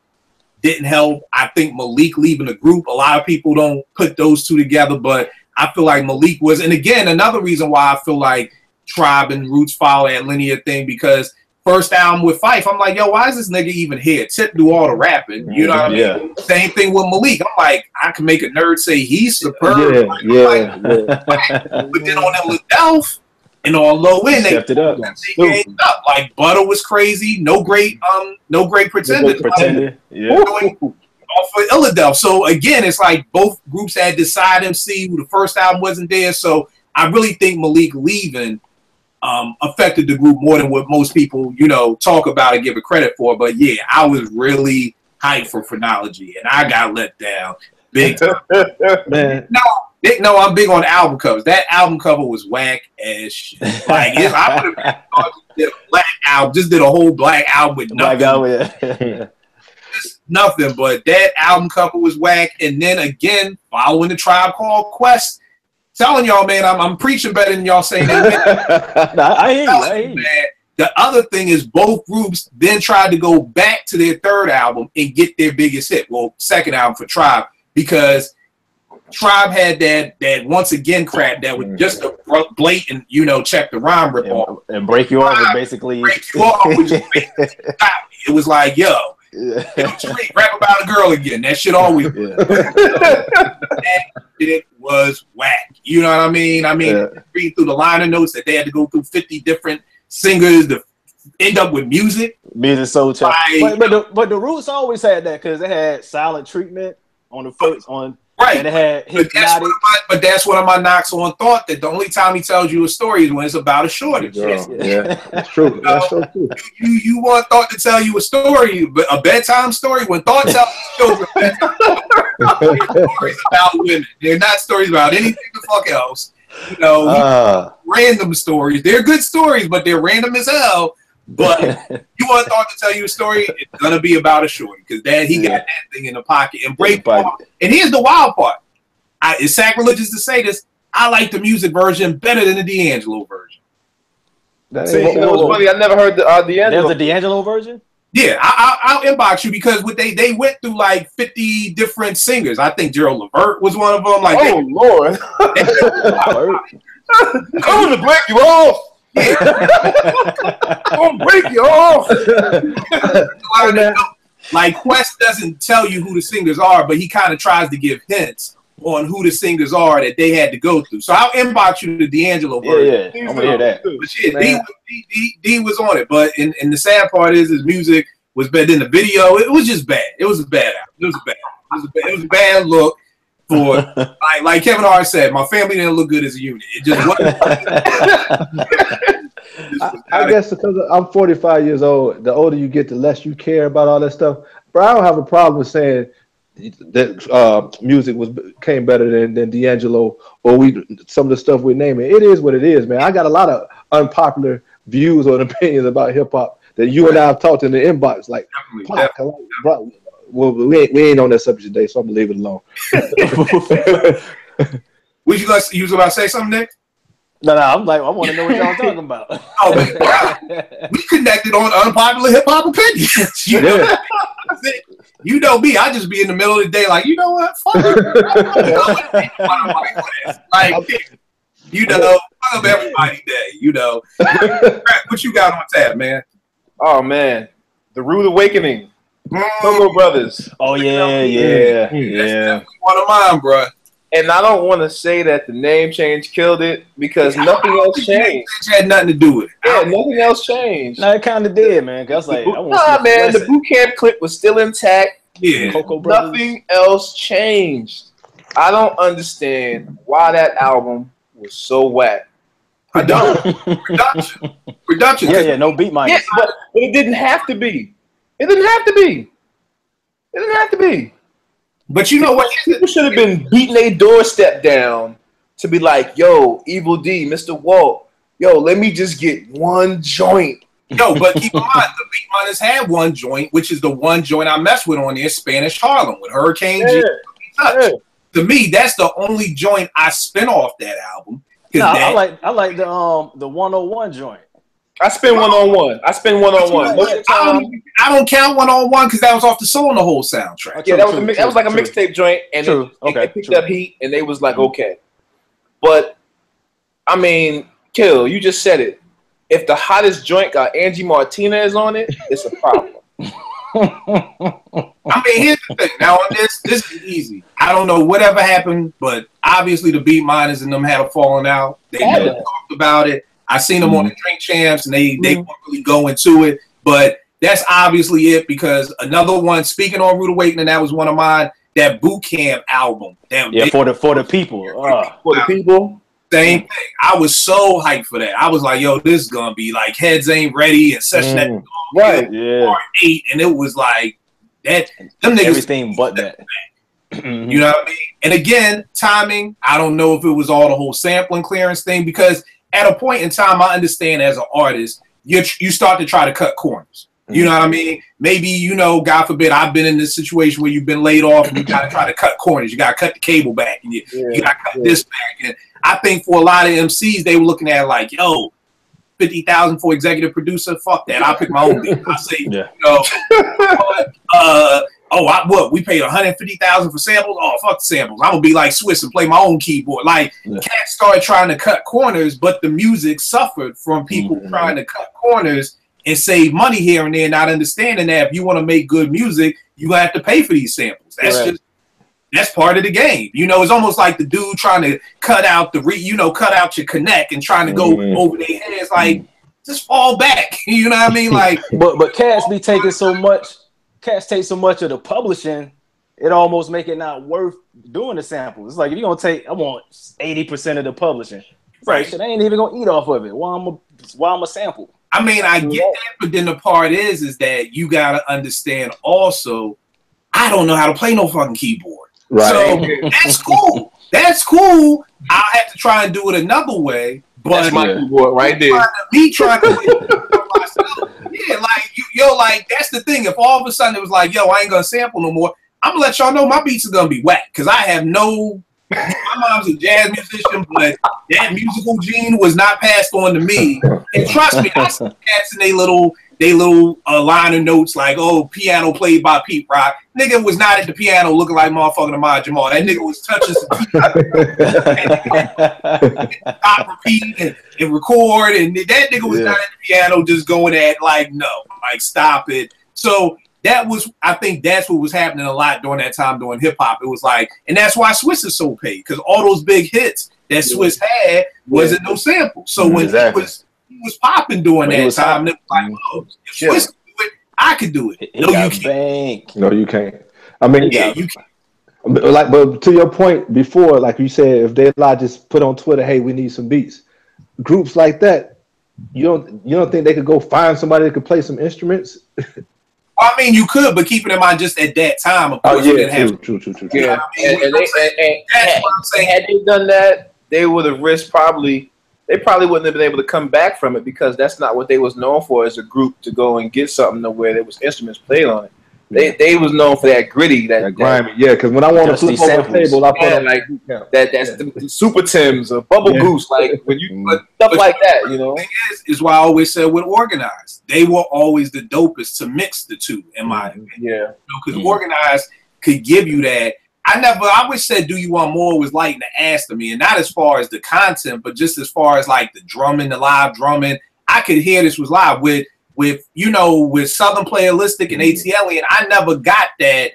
didn't help. I think Malik leaving the group, a lot of people don't put those two together, but I feel like Malik was, and again, another reason why I feel like Tribe and Roots follow that linear thing, because first album with Fife, I'm like, yo, why is this nigga even here? Tip do all the rapping, you know what I mean? Same thing with Malik. I'm like, I can make a nerd say he's superb. But then on Philadelphia and on Low End, they stepped it up. Like Butter was crazy. No great pretender. Off of Philadelphia. So again, it's like both groups had the side MC who the first album wasn't there. So I really think Malik leaving affected the group more than what most people, talk about and give it credit for. But yeah, I was really hyped for Phrenology, and I got let down big time. Man. No, I'm big on album covers. That album cover was whack as shit. Like, I would have did a black album, just did a whole black album with nothing. Just nothing, but that album cover was whack. And then again, following the Tribe Called Quest, telling y'all, man, I'm preaching better than y'all saying that. I hear you. The other thing is both groups then tried to go back to their third album and get their biggest hit. Well, second album for Tribe, because Tribe had that once again crap that was just a blatant, check the rhyme rip off. And Break You Off was basically Break You Off. It was like, yo, rap about a girl again. That shit always that shit was whack. You know what I mean? Read through the liner notes that they had to go through 50 different singers to end up with music. Music Soul Child. But the Roots always had that because they had Silent Treatment on the first on. Right, and it had but that's one of my knocks on Thought, that the only time he tells you a story is when it's about a shortage. Yeah, that's true. That's so true. You want Thought to tell you a story, but a bedtime story. When Thought tells children stories about women, they're not stories about anything the fuck else. Random stories. They're good stories, but they're random as hell. But you want Thought to tell you a story, it's gonna be about a shorty, because he got that thing in the pocket and break off. And here's the wild part: it's sacrilegious to say this. I like the music version better than the D'Angelo version. It was funny. I never heard the D'Angelo. There's a D'Angelo version. Yeah, I'll inbox you, because they went through like 50 different singers. I think Gerald Levert was one of them. Like, Lord, coming to break you off. Gonna break you off. Like, Quest doesn't tell you who the singers are, but he kind of tries to give hints on who the singers are that they had to go through. So I'll inbox you the D'Angelo version. Yeah, I'm gonna hear that. But shit, D was on it. But and the sad part is his music was better than the video. It was just bad. It was a bad album. It was a bad look. For like Kevin Hart said, my family didn't look good as a unit. It just wasn't. I guess because I'm 45 years old, the older you get, the less you care about all that stuff. But I don't have a problem with saying that music came better than D'Angelo or some of the stuff we're naming. It is what it is, man. I got a lot of unpopular views or opinions about hip hop that you and I have talked in the inbox. Like, bro, well, we ain't on that subject today, so I'm gonna leave it alone. Would you guys? You was about to say something, Nick? No, I want to know what y'all talking about. We connected on unpopular hip hop opinions. You know me. I just be in the middle of the day, like, you know what? Fuck fuck up everybody day. What you got on tap, man? Oh man, The Rude Awakening. Solo Brothers. Oh yeah. That's one of mine, bro. And I don't want to say that the name change killed it because nothing else changed. It had nothing to do with it. Yeah, nothing else changed. No, it kind of did, man. Cause like, the boot camp clip was still intact. Yeah, nothing else changed. I don't understand why that album was so whack. I don't. Production. Yeah, no beat minus. Yeah, but it didn't have to be. It didn't have to be. It didn't have to be. But you know what? People should have been beating a doorstep down to be like, yo, Evil D, Mr. Walt, yo, let me just get one joint. Yo, but keep in mind, the Beat Miners had one joint, which is the one joint I messed with on there, Spanish Harlem, with Hurricane G. Yeah. To me, that's the only joint I spin off that album. No, I like the 101 joint. I spin one-on-one. I don't count one-on-one because that was off the Soul in the Whole soundtrack. Yeah, that was like a mixtape joint, and it picked up heat, and they was like, okay. But I mean, Kill, you just said it. If the hottest joint got Angie Martinez on it, it's a problem. I mean, here's the thing. Now on this is easy. I don't know whatever happened, but obviously the Beat Miners and them had a falling out. They never talked about it. I seen them on the Drink Champs, and they won't really go into it. But that's obviously it, because another one, speaking on Rude Awakening, that was one of mine, that Boot Camp album. For the people. For the people. Same thing. I was so hyped for that. I was like, yo, this is going to be like Heads Ain't Ready and Session that right, Part 8, and it was like that. Them niggas everything but that. You know what I mean? And again, timing, I don't know if it was all the whole sampling clearance thing, because at a point in time, I understand as an artist, you start to try to cut corners. You know what I mean? Maybe, you know, God forbid, I've been in this situation where you've been laid off and you got to try to cut corners. You got to cut the cable back, and you got to cut this back. And I think for a lot of MCs, they were looking at it like, yo, 50,000 for executive producer, fuck that. I'll pick my own beat. I say, you know, we paid 150,000 for samples? Oh, fuck the samples. I'm gonna be like Swiss and play my own keyboard. Like, cats started trying to cut corners, but the music suffered from people trying to cut corners and save money here and there, not understanding that if you want to make good music, you have to pay for these samples. That's part of the game. You know, it's almost like the dude trying to cut out cut out your connect and trying to go over their heads. Like, just fall back. You know what I mean? Like, but cats be taking so much. Cats take so much of the publishing, it almost make it not worth doing the samples. It's like, if you're gonna take, I want 80% of the publishing. Right. Shit, I ain't even gonna eat off of it. Why I'm a sample? I mean, I get that, but then the part is that you gotta understand also, I don't know how to play no fucking keyboard. Right. So that's cool. That's cool. I'll have to try and do it another way. But that's my keyboard right there. Me trying to myself. Yeah, like like that's the thing. If all of a sudden it was like, yo, I ain't gonna sample no more, I'm gonna let y'all know my beats are gonna be whack, because I have no. My mom's a jazz musician, but that musical gene was not passed on to me. And trust me, I see cats in they little liner notes like, oh, piano played by Pete Rock. Nigga was not at the piano looking like motherfucking Ahmad Jamal. That nigga was touching some stop, repeat, and record, and that nigga was not at the piano just going at like, no, like, stop it. So I think that's what was happening a lot during that time doing hip hop. It was like, and that's why Swiss is so paid, because all those big hits that Swiss had wasn't no sample. So when he was popping during that time, it was like, oh, if Swiss could do it, I could do it. No, you can't. No, you can't. I mean, you can't. But to your point before, like you said, if they just put on Twitter, hey, we need some beats. Groups like that, you don't think they could go find somebody that could play some instruments? I mean, you could, but keep it in mind, just at that time, of course, you didn't have. True. Yeah, and that's what I'm saying. Had they done that, they would have risked they probably wouldn't have been able to come back from it, because that's not what they was known for as a group, to go and get something to where there was instruments played on it. They was known for that gritty, that grimy. Yeah, because when I want to flip over the table, I put on like that's the Super Tims or Bubble Goose, like when you stuff like that, you know. The thing is why I always said with Organized, they were always the dopest to mix the two, in my opinion. Yeah, because Organized could give you that. I always said "Do You Want More" was light in the ass to me, and not as far as the content, but just as far as like the drumming, the live drumming. I could hear this was live with Southern Playalistic and ATL, and I never got that.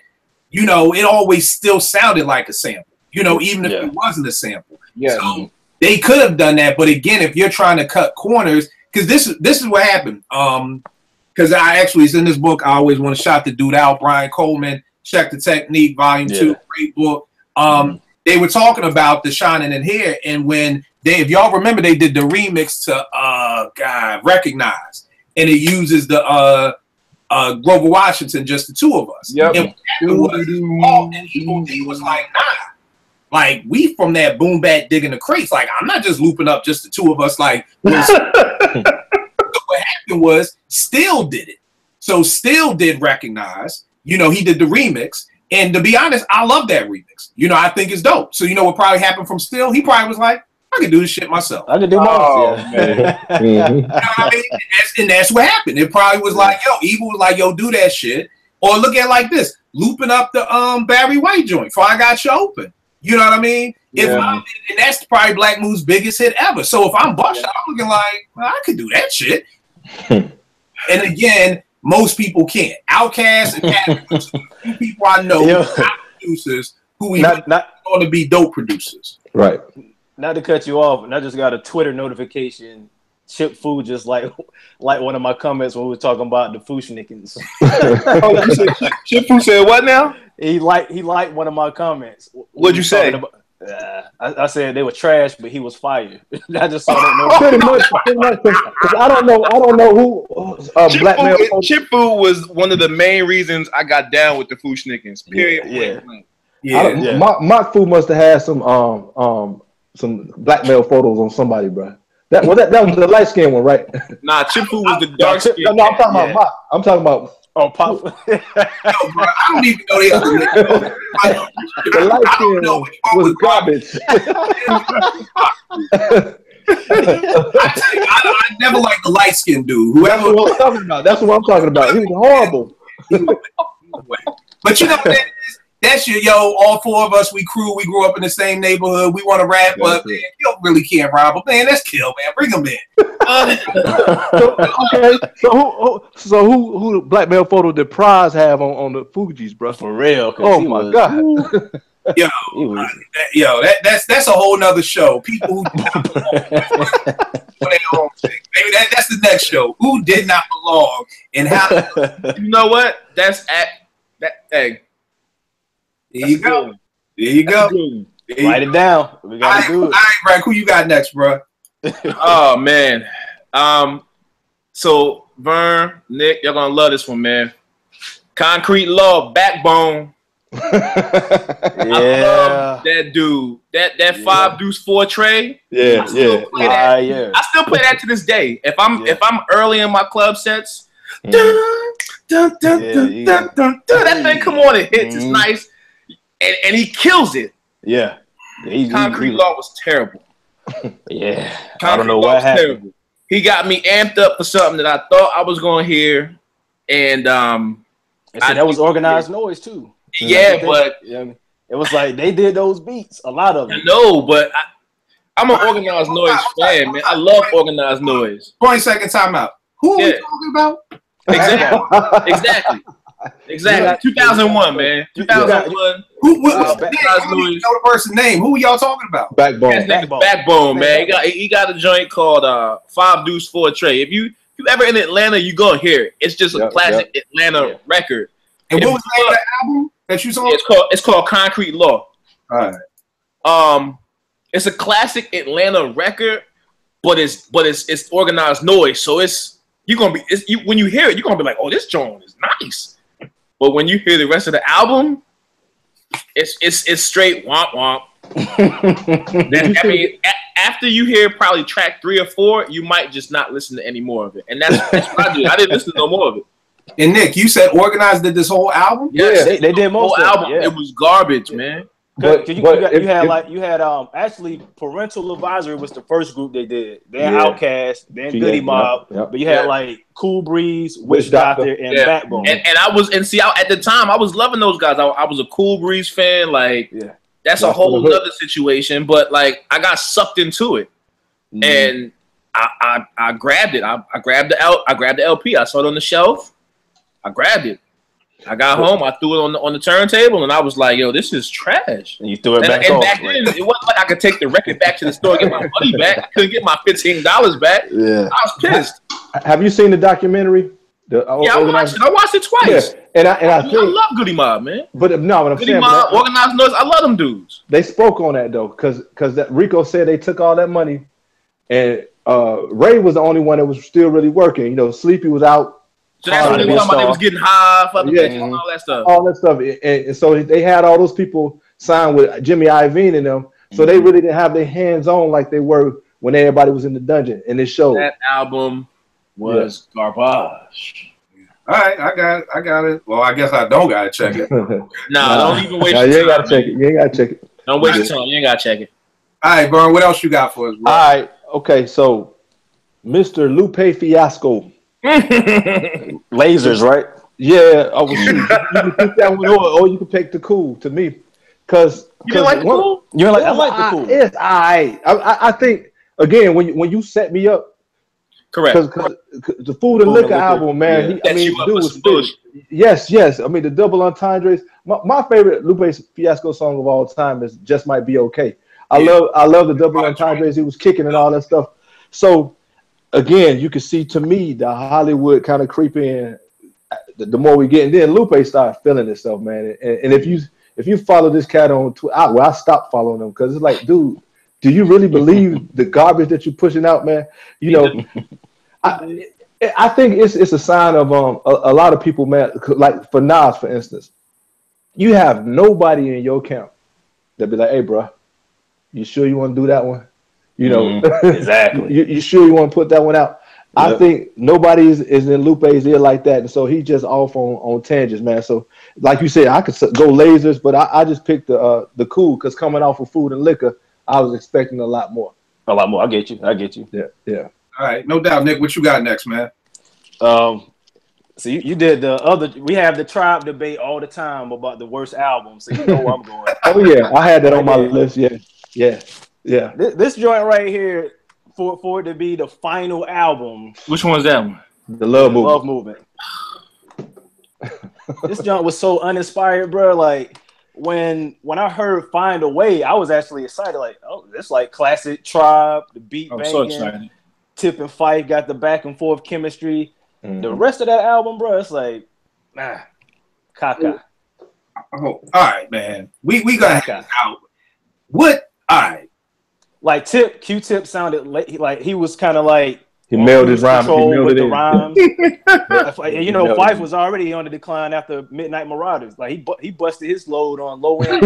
You know, it always still sounded like a sample. You know, even if it wasn't a sample. Yeah. So they could have done that, but again, if you're trying to cut corners, because this is what happened. Because it's in this book. I always want to shout the dude out, Brian Coleman. Check the Technique, Volume 2, great book. They were talking about the Shining in Here, and when if y'all remember, they did the remix to Recognize, and it uses the Grover Washington, Just the Two of Us. Yep. And what happened was, he was like, nah. Like, we from that boom bat digging the crates. Like, I'm not just looping up just the two of us. Like, what happened was Still did it. So Still did Recognize. You know, he did the remix. And to be honest, I love that remix. You know, I think it's dope. So you know what probably happened from Still? He probably was like, I can do this shit myself. I can do most, man. You know what I mean? And that's what happened. It probably was like, yo, Evil was like, yo, do that shit. Or look at it like this, looping up the Barry White joint before I Got You Open. You know what I mean? And that's probably Black Moon's biggest hit ever. So if I'm Buckshot, I'm looking like, well, I could do that shit. And again, most people can't. Outkast and few people I know, producers who we not going to be dope producers. Right. Not to cut you off, and I just got a Twitter notification. Chip Fu just like one of my comments when we were talking about the Fushnikins. Chip Fu said what now? He liked one of my comments. What'd you say? I said they were trash, but he was fired. I just saw that. Pretty much. Because I don't know who Black male. Chip Fu was one of the main reasons I got down with the Fushnikins. Period. Yeah. Mock Fu must have had some blackmail photos on somebody, bro. That was the light skinned one, right? Nah, Chip Fu was the dark skin. No, I'm talking about Mock. I'm talking about. Oh, Pop. Bro, I don't even know the other. The light skin was garbage. I never liked the light skinned dude. Whoever. That's what I'm talking about. That's what I'm talking about. He was horrible. But you know what that is? That's all four of us, we grew up in the same neighborhood. We want to rap, but man, you don't really can't rap. But man, let's kill, man. Bring them in. So who black male photo did Prize have on the Fugees, bro? For real. Oh my God. That's a whole nother show. People who their own thing. Maybe that's the next show. Who did not belong and how? You know what? Hey. There you go. Write it down. We gotta do it. All right, Frank. Who you got next, bro? Oh man. So Vern, Nick, y'all gonna love this one, man. Concrete Law, Backbone. I love that dude. That 5 Deuce 4 Trey. I still play that to this day. If I'm early in my club sets, that thing come on, it hits. It's nice. And he kills it. Yeah. Concrete Law was terrible. Yeah. I don't know what happened. Terrible. He got me amped up for something that I thought I was going to hear. And that was Organized Noise too. Yeah, but it was like they did those beats, a lot of them. No, but I'm an Organized Noise fan, man. I love Organized Noise. 20-second timeout. Who are we talking about? Exactly. 2001, man. 2001. What's the name? I don't even know the person's name. Who are y'all talking about? Backbone, man. He got a joint called 5 Deuce 4 Trey. If you ever in Atlanta, you gonna hear it. It's just a classic Atlanta record. And what was the name of the album that you saw? It's called Concrete Law. All right. It's a classic Atlanta record, but it's Organized Noise. So when you hear it, you're gonna be like, oh, this joint is nice. But when you hear the rest of the album, it's straight womp womp. I mean, after you hear probably track 3 or 4, you might just not listen to any more of it. And that's what I did. I didn't listen to no more of it. And Nick, you said Organized did this whole album? Yes, they did most of album. It was garbage, man. You had actually Parental Advisory was the first group they did. Then Outkast, then Goody Mob, but you had like Cool Breeze, Witch Doctor, and Backbone. And at the time I was loving those guys. I was a Cool Breeze fan. Like that's a whole other situation. But like I got sucked into it, and I grabbed it. I grabbed the LP. I saw it on the shelf. I grabbed it. I got home, I threw it on the turntable, and I was like, "Yo, this is trash." And you threw it back. And back then, it wasn't like I could take the record back to the store and get my money back. I couldn't get my $15 back. Yeah, I was pissed. Have you seen the documentary? I watched it twice. Yeah. And I think I love Goody Mob, man. But no, what I'm Goody saying, Mob, Organized Noise, I love them dudes. They spoke on that though, because that Rico said they took all that money, and Ray was the only one that was still really working. You know, Sleepy was out. So that's when they were talking about they was getting high, fucking and all that stuff. All that stuff, and so they had all those people signed with Jimmy Iovine and them, so they really didn't have their hands on like they were when everybody was in the dungeon. And it showed. That album was garbage. All right, I got it. Well, I guess I don't gotta check it. Nah, don't even waste your time. You ain't gotta check it. You ain't gotta check it. Don't waste your time. You ain't gotta check it. All right, Vern, what else you got for us, bro? All right, okay, so Mr. Lupe Fiasco. Lasers, right? Yeah, I was you can pick that one or you can pick the Cool to me. Cause you didn't like the Cool? You don't like I like the Cool. It's I think again when you set me up. Correct. Because the Food and Liquor album, man. Yeah. Dude was spitting. Yes. I mean the double entendres. My favorite Lupe Fiasco song of all time is "Just Might Be Okay." I love the double entendres. He was kicking and all that stuff. So again, you can see to me the Hollywood kind of creep in. The more we get, and then Lupe started feeling itself, man. And if you follow this cat on Twitter, I stopped following him because it's like, dude, do you really believe the garbage that you're pushing out, man? You know, I think it's a sign of a lot of people, man. Like for Nas, for instance, you have nobody in your camp that be like, hey, bro, you sure you want to do that one? You know, exactly. You sure you want to put that one out? Yep. I think nobody is in Lupe's ear like that, and so he just off on tangents, man. So, like you said, I could go Lasers, but I just picked the Cool because coming off of Food and Liquor, I was expecting a lot more. I get you. Yeah. All right, no doubt, Nick. What you got next, man? So you did the other. We have the Tribe debate all the time about the worst album, so you know where I'm going. Oh yeah, I had that on my list. Yeah. This joint right here. For it to be the final album. Which one was that one? The Love Movement. This joint was so uninspired, bro. Like when I heard Find a Way, I was actually excited. Like, oh, this like classic Tribe, the beat banging. So excited. Tip and Fife got the back and forth chemistry. Mm-hmm. The rest of that album, bro, it's like, caca. Oh, all right, man. We gotta have out. What? All right. Like Q-Tip sounded like he was kind of like he mailed his rhyme. He mailed the rhymes. You know, Fife was already on the decline after Midnight Marauders. Like he busted his load on low end.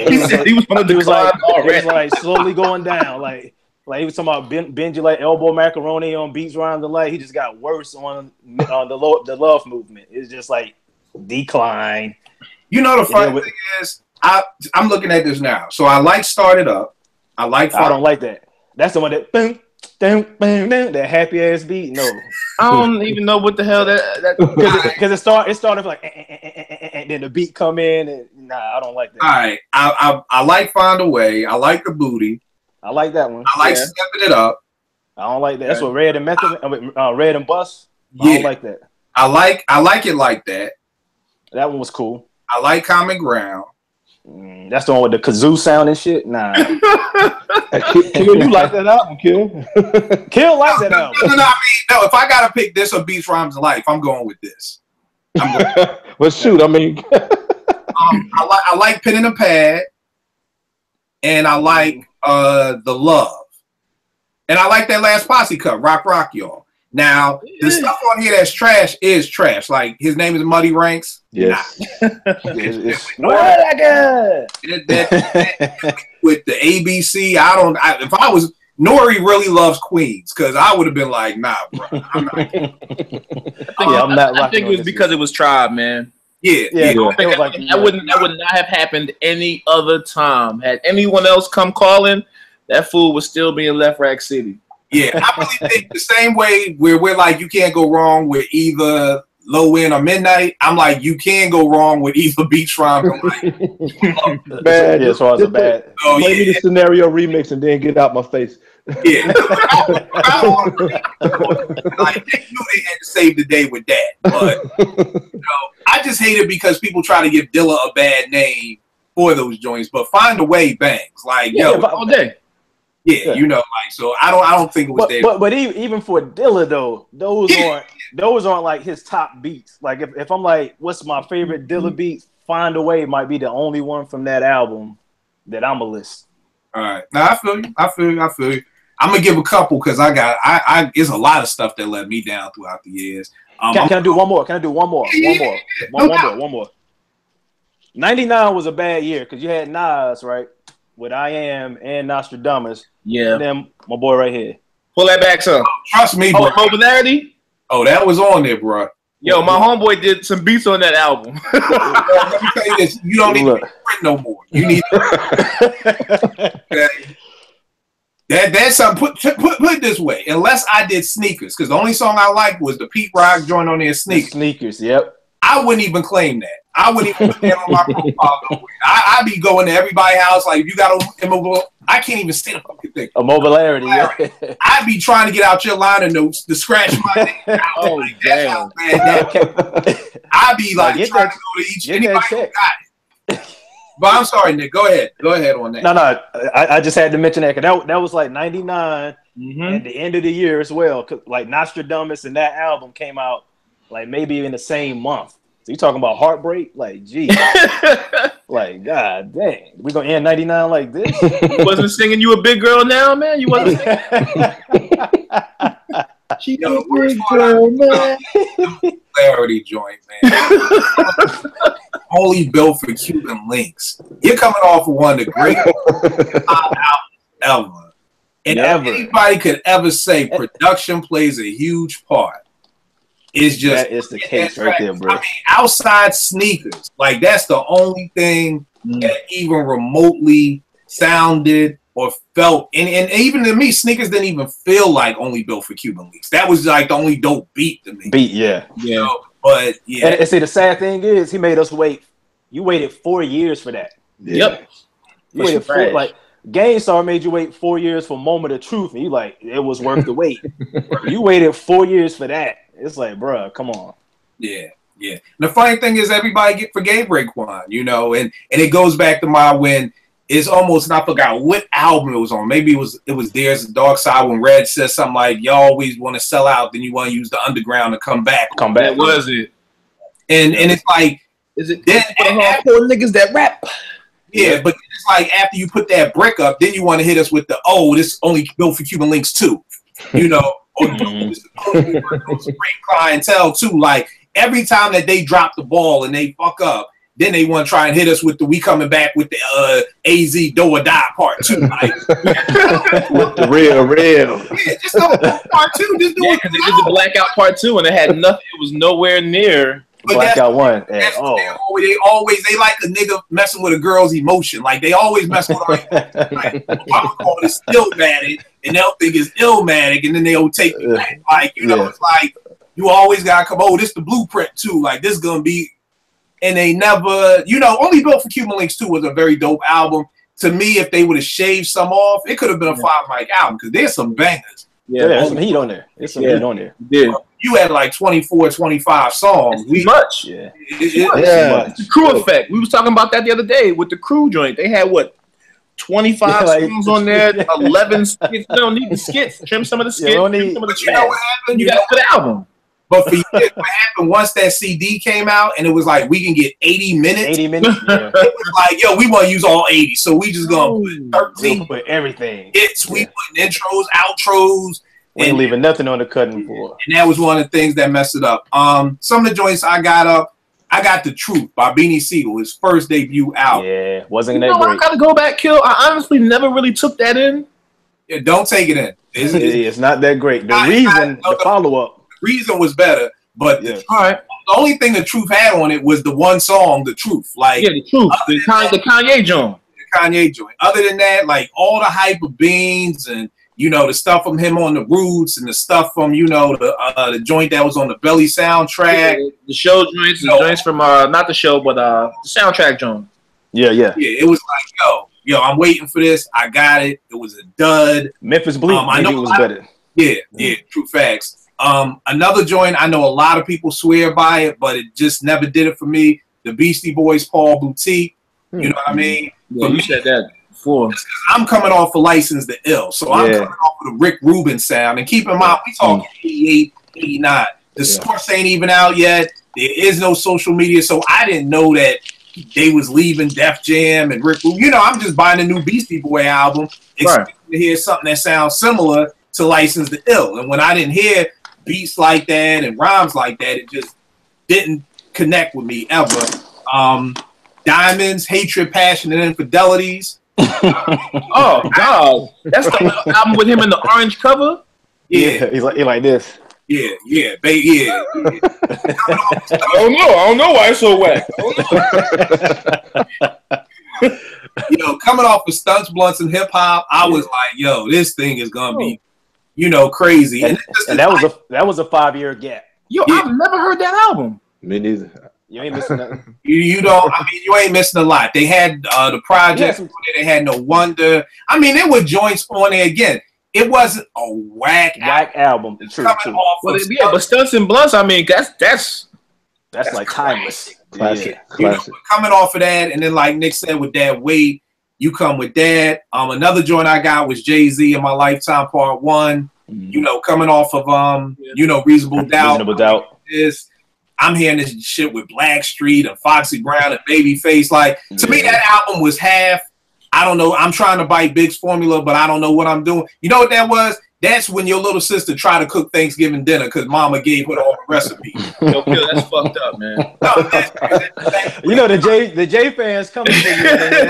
He said he was on the decline already. It was like slowly going down. Like he was talking about Benji like elbow macaroni on beats, rhymes, and like he just got worse on the Love Movement. It's just like decline. You know the funny thing is, I'm looking at this now. So I like Started Up. I don't like that. That's the one that boom, that happy ass beat. No, I don't even know what the hell that because it started like and then the beat come in and I don't like that. All right, I like Find a Way. I like the Booty. I like that one. I like Stepping It Up. I don't like that. That's what Red and Red and Bus. I don't like that. I like It Like That. That one was cool. I like Common Ground. That's the one with the kazoo sound and shit. Nah. Kill, you like that album, Kill? Kill like that album. No, if I gotta pick this or Beats, Rhymes, and Life, I'm going with this. Well, shoot, I mean, I like Pen and a Pad, and I like The Love, and I like that last Posse cut, Rock, y'all. Now, the stuff on here that's trash is trash. Like his name is Muddy Ranks. Yes. What I got? With the ABC, if I was Nori really loves Queens because I would have been like, nah, bro. I'm not. I think it was because it was Tribe, man. Yeah. That would not have happened any other time. Had anyone else come calling, that fool would still be in Left Rack City. Yeah, I really think the same way where we're like, you can't go wrong with either low end or midnight, I'm like, you can go wrong with either beach rhymes. I'm like, bad. Yeah, as far as a bad. Play me the scenario remix and then get out my face. Yeah. Like, they knew they had to save the day with that. But I just hate it because people try to give Dilla a bad name for those joints, but Find a Way bangs. Like, all day. Yeah, like, so I don't think it was there. But even for Dilla though, those aren't like his top beats. Like if I'm like, what's my favorite Dilla beats? Find a Way might be the only one from that album that I'm a list. All right, now I feel you. I'm gonna give a couple because I there's a lot of stuff that let me down throughout the years. Can I do one more? Can I do one more? One more. 99 was a bad year because you had Nas, right? With I Am and Nostradamus. Yeah. And then my boy right here. Pull that back, son. Trust me, bro. Popularity? Oh, that was on there, bro. Yo, my homeboy did some beats on that album. Let me tell you this. You don't need to be print no more. You need okay. That's something. Put it this way. Unless I did Sneakers, because the only song I liked was the Pete Rock joint on there, Sneakers. Sneakers, yep. I wouldn't even claim that. I wouldn't even put that on my profile. No way. I'd be going to everybody's house like, if you got a I can't even say the fucking thing. A mobilarity, yeah. I'd be trying to get out your liner notes to scratch my name. Oh, like, damn. I'd be like trying to go to each anybody who got it. But I'm sorry, Nick. Go ahead on that. No. I just had to mention that because that was like 99 at the end of the year as well. 'Cause like Nostradamus and that album came out like maybe in the same month. So you talking about heartbreak? Like, geez. Like, god dang. We gonna end 99 like this? You wasn't singing You a Big Girl Now, man? You wasn't singing? She a big girl, man. Clarity joint, man. Only built for Cuban links. You're coming off of one of the greatest pop albums ever. And if anybody could ever say production plays a huge part, it's just that is the case right there, bro. I mean, outside Sneakers, like that's the only thing that even remotely sounded or felt, and even to me, Sneakers didn't even feel like Only Built for Cuban Links. That was like the only dope beat to me. Yeah. But yeah. And see, the sad thing is, he made us wait. You waited 4 years for that. Yep. You waited 4, like Gangstar made you wait 4 years for Moment of Truth, and you like it was worth the wait. You waited 4 years for that. It's like, bruh, come on. Yeah. And the funny thing is, everybody forgave Raekwon, and it goes back to when it's almost, and I forgot what album it was on. Maybe it was There's a Dark Side when Red says something like, "You always want to sell out, then you want to use the underground to come back." That was it. And it's like, is it then hardcore niggas that rap? Yeah, but it's like after you put that brick up, then you want to hit us with the this only built for Cuban links too, or spring clientele too. Like every time that they drop the ball and they fuck up, then they want to try and hit us with the we coming back with the AZ Do or Die part 2. Like, with the real. Yeah, just go part 2. Just do it. Because they did the Blackout part 2 and it had nothing. It was nowhere near Blackout 1 at all. They like a nigga messing with a girl's emotion. Like they always mess with her. Like, I'm calling it Stillmatic, and they'll think it's Illmatic, and then they'll take me back. Like it's like you always gotta come. This the blueprint too. Like this is gonna be. And they never, Only Built for Cuban Links 2 was a very dope album. To me, if they would have shaved some off, it could have been a 5-mic album because there's some bangers. Yeah, there's some heat on there. There's some heat on there. Yeah. You had like 24, 25 songs. Much. Yeah. It's a crew effect. We was talking about that the other day with the crew joint. They had 25 songs on there, 11 skits. You don't need the skits. Trim some of the skits. Trim some of the tracks. You know what happened? You got to put the album. But for you, what happened once that CD came out and it was like, we can get 80 minutes. 80 minutes? Yeah. It was like, yo, we want to use all 80. So we just going to put 13. We'll put everything. Hits. We putting intros, outros. We ain't leaving nothing on the cutting board. And that was one of the things that messed it up. Some of the joints I got up, I got The Truth by Beanie Siegel, his first debut album. Yeah, wasn't that great. I got to go back, Kill. I honestly never really took that in. Yeah, don't take it in. It's not that great. The follow-up. Reason was better, but all right. The only thing The Truth had on it was the one song, The Truth. Like The Truth, the Kanye joint. The Kanye joint. Other than that, like all the hype of Beans and You know, the stuff from him on the Roots and the stuff from, you know, the joint that was on the Belly soundtrack. Yeah, the show joints, the joints from not the show, but the soundtrack joint. Yeah. It was like, yo, I'm waiting for this. I got it. It was a dud. Memphis Bleak, I know it was better. Yeah, true facts. Another joint, I know a lot of people swear by it, but it just never did it for me. The Beastie Boys, Paul Boutique. You know what I mean? Yeah, you said that before. I'm coming off of License to Ill, so I'm coming off of the Rick Rubin sound. And keep in mind, we talking 88, 89. The source ain't even out yet. There is no social media, so I didn't know that they was leaving Def Jam and Rick Rubin. You know, I'm just buying a new Beastie Boy album, expecting to hear something that sounds similar to License to Ill. And when I didn't hear beats like that and rhymes like that, it just didn't connect with me ever. Diamonds, Hatred, Passion, and Infidelities. Oh God, that's the album with him in the orange cover. Yeah, he's like this. Yeah. I don't know why it's so whack. You know, coming off of Stunts, Blunts, and Hip Hop, I was like, yo, this thing is gonna be, you know, crazy. And that was a 5-year gap. Yo, I've never heard that album. Me neither. You ain't missing nothing. You don't. I mean, you ain't missing a lot. They had the projects. They had No Wonder. I mean, there were joints on there again. It wasn't a whack album. True. But Stunts and Blunts. I mean, that's like timeless. Classic. You know, coming off of that, and then like Nick said with that weight, you come with that. Another joint I got was Jay-Z in My Lifetime Part 1. You know, coming off of you know, Reasonable Doubt. I'm hearing this shit with Blackstreet and Foxy Brown and Babyface. Like, to me, that album was half. I don't know. I'm trying to bite Big's formula, but I don't know what I'm doing. You know what that was? That's when your little sister tried to cook Thanksgiving dinner because Mama gave her all the recipes. Yo, Kill, that's fucked up, man. You know the J fans coming for you.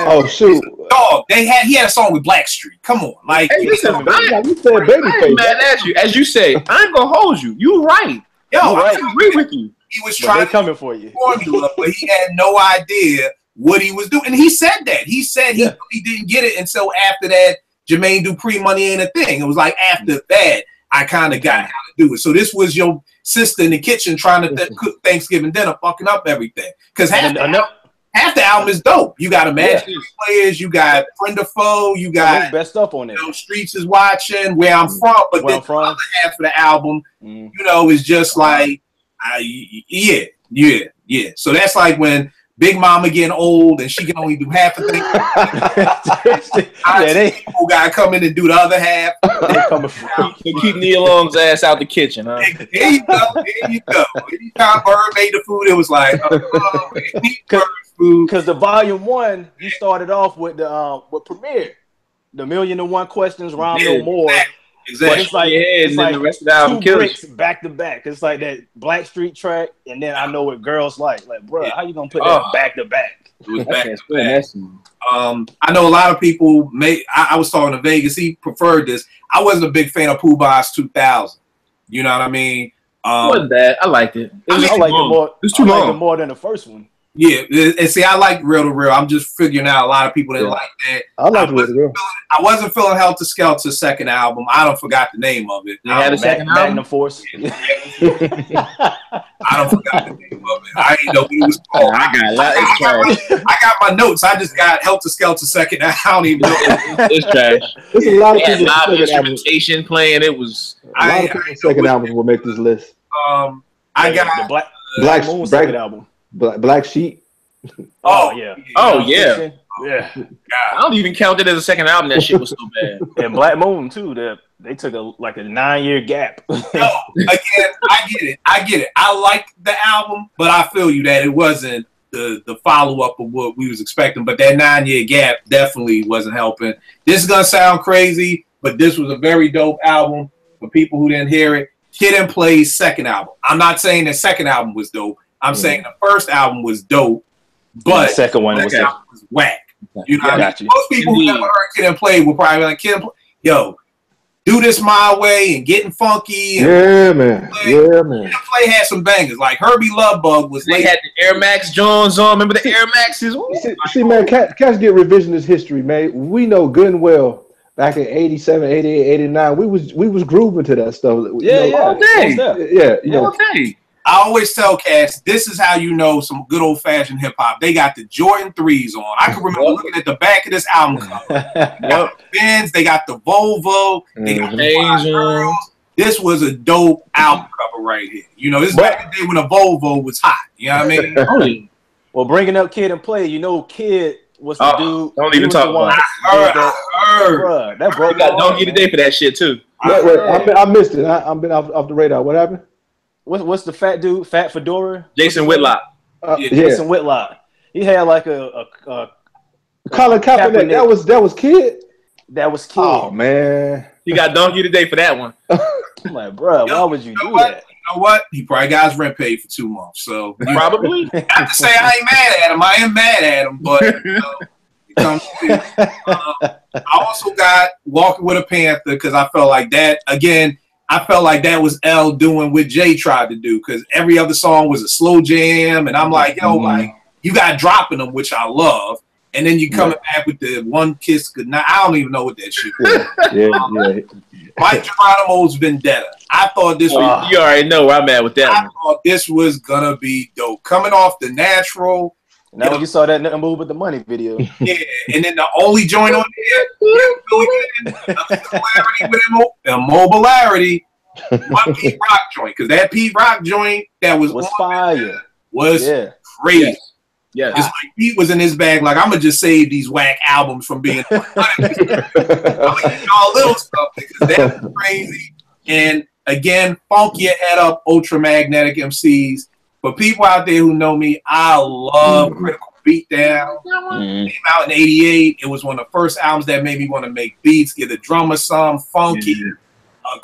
Oh shoot, dog! He had a song with Blackstreet. Come on, like hey, listen, you said Babyface. I ain't mad at you. As you say, I ain't gonna hold you. You right. Yo, I agree with you. He was trying coming for you. Formula, but he had no idea what he was doing, and he said that. He said he didn't get it until after that. Jermaine Dupri, Money Ain't a Thing. It was like after that I kind of got how to do it. So this was your sister in the kitchen trying to cook Thanksgiving dinner, fucking up everything. Because half the album is dope. You got Imaginary Players, you got Friend or Foe, you got best stuff on it. You know, Streets is Watching, Where I'm From, but then the other half of the album, you know, is just like, yeah. So that's like when Big Mama getting old and she can only do half the thing. People gotta come in and do the other half. Keep Neil Long's ass out the kitchen, huh? There you go. Anytime Bird made the food, it was like, because the volume 1, he started off with the with Premier, the 1,000,001 Questions, Rhyme No More. Exactly. But it's like the rest of the album 2 bricks back to back. It's like that Blackstreet track, and then I Know What Girls Like. Like, bro, how you gonna put that back to back? It was back to back. I know a lot of people I was talking to Vegas. He preferred this. I wasn't a big fan of Pooh Bah's 2000. You know what I mean? It wasn't bad. I liked it. I liked it more. It was too long. Liked it more than the first one. Yeah, and see, I like Real to Real. I'm just figuring out a lot of people didn't like that. I like Real to Real. I wasn't feeling Helter Skelter's second album. I don't forgot the name of it. They had a second album? Magnum Force. I don't forgot the name of it. I didn't know what it was called. I got my notes. I just got Helter Skelter second. I don't even know. It's trash. There's a lot of people. Live instrumentation playing. It was. A lot of people's second albums will make this list. I got the Black Moon second album. Black Sheep. Oh yeah. Yeah. I don't even count it as a second album. That shit was so bad. And Black Moon too. They took a 9-year gap. No, again, I get it. I like the album, but I feel you that it wasn't the follow up of what we was expecting. But that 9-year gap definitely wasn't helping. This is gonna sound crazy, but this was a very dope album for people who didn't hear it. Kid and Play's second album. I'm not saying the second album was dope. I'm saying the first album was dope, but the second one was whack. You know, Most people who never heard Kid and Play will probably be like, Kid and Play, yo, Do This My Way and Getting Funky. And man. Kid and Play had some bangers. Like Herbie Lovebug was. They had the Air Max Jones on. Remember the Air Maxes? See, man, cats get revisionist history, man. We know good and well back in 87, 88, 89, we was grooving to that stuff. Yeah, all day. Yeah, all day. I always tell Cass, this is how you know some good old fashioned hip hop. They got the Jordan 3s on. I can remember looking at the back of this album cover. They got the Benz, they got the Volvo, they got the Five Girls. This was a dope album cover right here. You know, this is back in the day when a Volvo was hot. You know what I mean? Well, bringing up Kid and Play, you know, Kid was the dude. Don't even talk about it. I heard. Bruh, that broke. Don't get a day for that shit too. Wait, I missed it. I've been off the radar. What happened? What's the fat dude? Fat Fedora? Jason Whitlock. Jason Whitlock. He had like a Colin Kaepernick. That was Kid. That was Kid. Oh man, You got donkey today for that one. I'm like, bro, why would you do that? You know what? He probably got his rent paid for 2 months. So Probably. I have to say I ain't mad at him. I am mad at him, but you know, it comes to I also got Walking with a Panther because I felt like that again. I felt like that was L doing what Jay tried to do because every other song was a slow jam, and I'm like, yo, like you got dropping them, which I love, and then you coming back with the One Kiss Goodnight. I don't even know what that shit was. Mike Geronimo's Vendetta. I thought this was. You already know where I'm at with that. I thought this was gonna be dope. Coming off the Natural. Now when you saw that Nothing Move But the Money video. Yeah, and then the only joint on there, Clarity with Immobilarity, one Pete Rock joint, because that Pete Rock joint that was fire. Was crazy. Yeah. It's like Pete was in his bag, like, I'm gonna just save these whack albums from being I'm gonna give y'all little stuff because that was crazy. And again, Funk Your Head Up, Ultramagnetic MCs. For people out there who know me, I love Critical Beatdown. It came out in '88. It was one of the first albums that made me want to make beats, give the drummer some funky,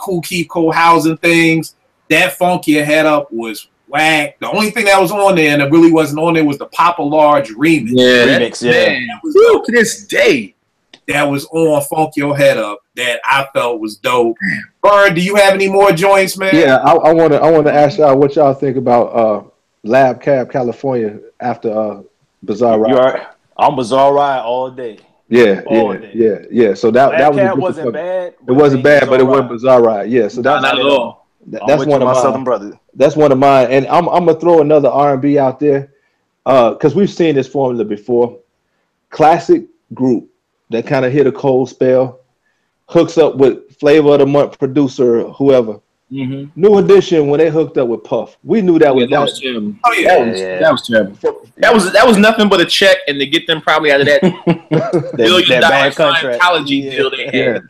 cool keep cool housing things. That Funk Your Head Up was whack. The only thing that was on there and it really wasn't on there was the Papa Large remix. That was to this day. That was on Funk Your Head Up that I felt was dope. Bird, do you have any more joints, man? Yeah, I want to ask y'all what y'all think about Lab Cab California after Bizarre Ride. I'm Bizarre Ride all day. Yeah. So that wasn't bad. It wasn't bad, but it wasn't Bizarre Ride. Yeah, so that's not at all. That's one of my Southern brothers. That's one of mine, and I'm gonna throw another R&B out there because we've seen this formula before. Classic group that kind of hit a cold spell, hooks up with Flavor of the Month producer, whoever. New Edition when they hooked up with Puff, we knew that was terrible. Oh yeah, that was terrible. That was nothing but a check, and to get them probably out of that $1 billion Scientology deal they had.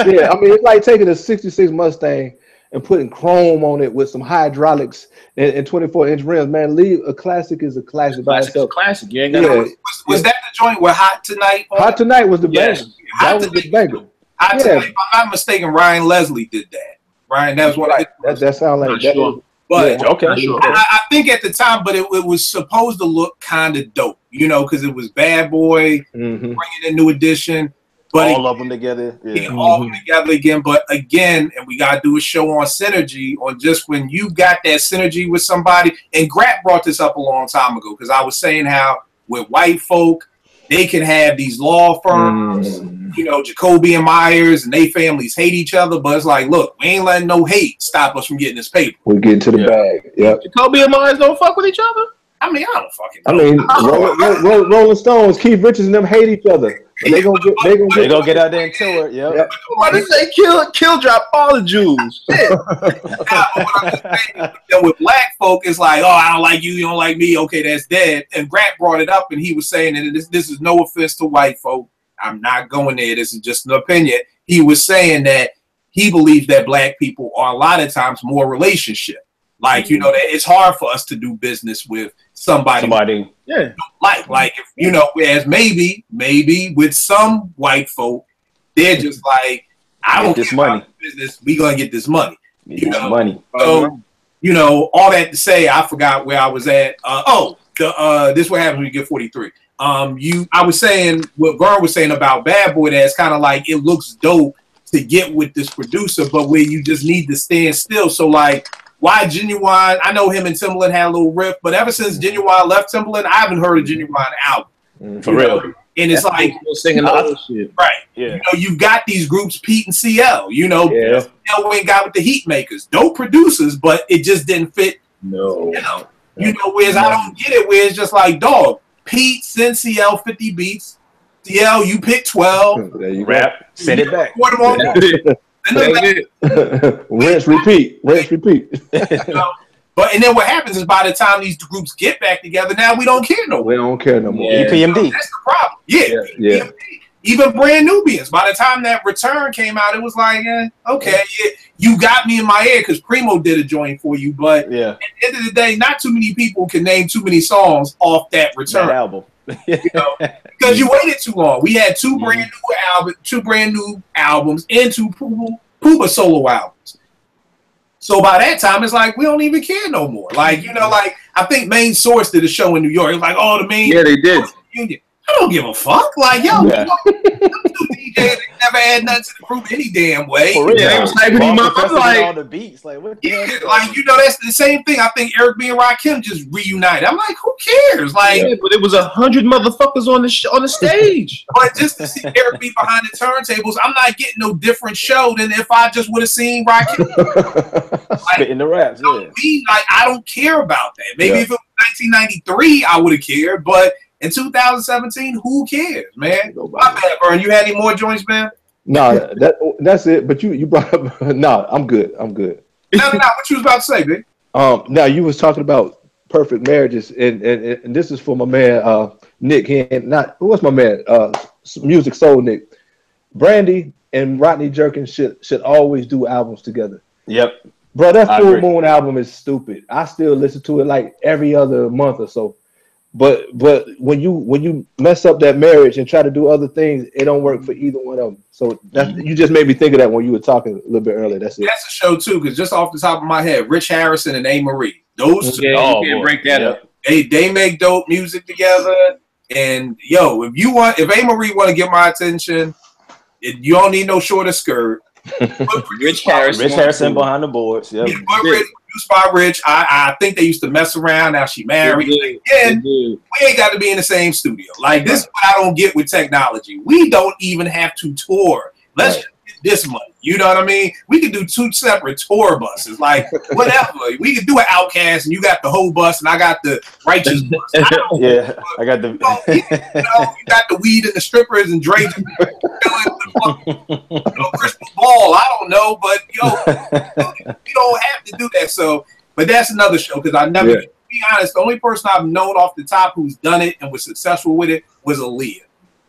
Yeah, I mean it's like taking a '66 Mustang and putting chrome on it with some hydraulics and 24-inch rims. Man, a classic is a classic by itself. Classic. You ain't got was that the joint with Hot Tonight? Hot Tonight was the banger. That was the banger. Hot Tonight, if I'm not mistaken, Ryan Leslie did that. Ryan, that was what that sounds like that. Sure. But okay, I think at the time, but it was supposed to look kind of dope, you know, because it was Bad Boy bringing in New Edition. But all of them together. All of them together again. But again, and we got to do a show on synergy, on just when you got that synergy with somebody. And Grant brought this up a long time ago because I was saying how with white folk, they can have these law firms, you know, Jacoby and Myers, and they families hate each other. But it's like, look, we ain't letting no hate stop us from getting this paper. We're getting to the bag. Yep. Jacoby and Myers don't fuck with each other? I mean, I don't fucking know. I mean, Rolling Stones, Keith Richards and them hate each other. But they gonna get out there and tour it. Yep. Why did they kill drop all the Jews? With black folk, it's like, oh, I don't like you don't like me. Okay, that's dead. And Grant brought it up, and he was saying that this is no offense to white folk. I'm not going there. This is just an opinion. He was saying that he believes that black people are a lot of times more relationship. Like, you know, that it's hard for us to do business with somebody yeah, like if, you know, whereas maybe with some white folk, they're just like, I don't this money business. We gonna get this money. You know, money. So you know, all that to say, I forgot where I was at. This is what happens when you get 43. I was saying what Vern was saying about Bad Boy. That's kind of like it looks dope to get with this producer, but where you just need to stand still. So like. Why Genuine? I know him and Timbaland had a little riff, but ever since Genuine left Timbaland, I haven't heard a Genuine album. For real. And it's like singing the old shit. Right. Yeah. You know, you've got these groups, Pete and CL. You know, Yeah. CL went got with the Heat Makers. Dope producers, but it just didn't fit. No. You know, whereas I don't get it, where it's just like, dog, Pete send CL 50 beats. CL, you pick 12. There you Rap, send it back. Rinse, repeat. Rinse, repeat. You know? But and then what happens is by the time these groups get back together, now we don't care no more. We don't care no more. Yeah. EPMD. That's the problem. Yeah. Yeah. Even Brand Nubians. By the time that Return came out, it was like, okay, you got me in my head because Primo did a joint for you. But at the end of the day, not too many people can name too many songs off that Return that album. You know, because you waited too long. We had two brand new albums, and two Puma solo albums. So by that time, it's like we don't even care no more. Like, you know, like I think Main Source did a show in New York. It was like, oh, the main they did. Union. I don't give a fuck. Like, yo, DJs ain't never had nothing to the group any damn way. For real. They was typing him up. I'm like, all the beats. Like, what the hell? Like, you know, that's the same thing. I think Eric B and Rakim just reunited. I'm like, who cares? Like, but it was 100 motherfuckers on the stage. But just to see Eric B behind the turntables, I'm not getting no different show than if I just would have seen Rakim. Spitting the raps. I don't care about that. Maybe if it was 1993, I would have cared, but in 2017, who cares, man? My bad, Vern. You had any more joints, man? No, that's it. But you brought up no, I'm good. No, what you was about to say, big? Now you was talking about perfect marriages, and this is for my man Nick. What's my man? Music Soul Nick. Brandy and Rodney Jerkins should always do albums together. Yep. Bro, that Full Moon album is stupid. I still listen to it like every other month or so. But when you mess up that marriage and try to do other things, it don't work for either one of them. So you just made me think of that when you were talking a little bit earlier. That's it. That's a show too, because just off the top of my head, Rich Harrison and A. Marie, those two, you can't break that up. They make dope music together. And yo, if A. Marie want to get my attention, you don't need no shorter skirt. Rich Harrison behind the boards. Yep. Produced by Rich. I think they used to mess around. Now she married. Again, we ain't got to be in the same studio. Like, this is what I don't get with technology. We don't even have to tour. Let's just get this money. You know what I mean? We could do 2 separate tour buses. Like, whatever. We could do an Outcast, and you got the whole bus, and I got the Righteous bus. I got the. You got the weed and the strippers and Drake. Crystal ball. I don't know, but you don't have to do that. So, but that's another show because I never. To be honest, the only person I've known off the top who's done it and was successful with it was Aaliyah.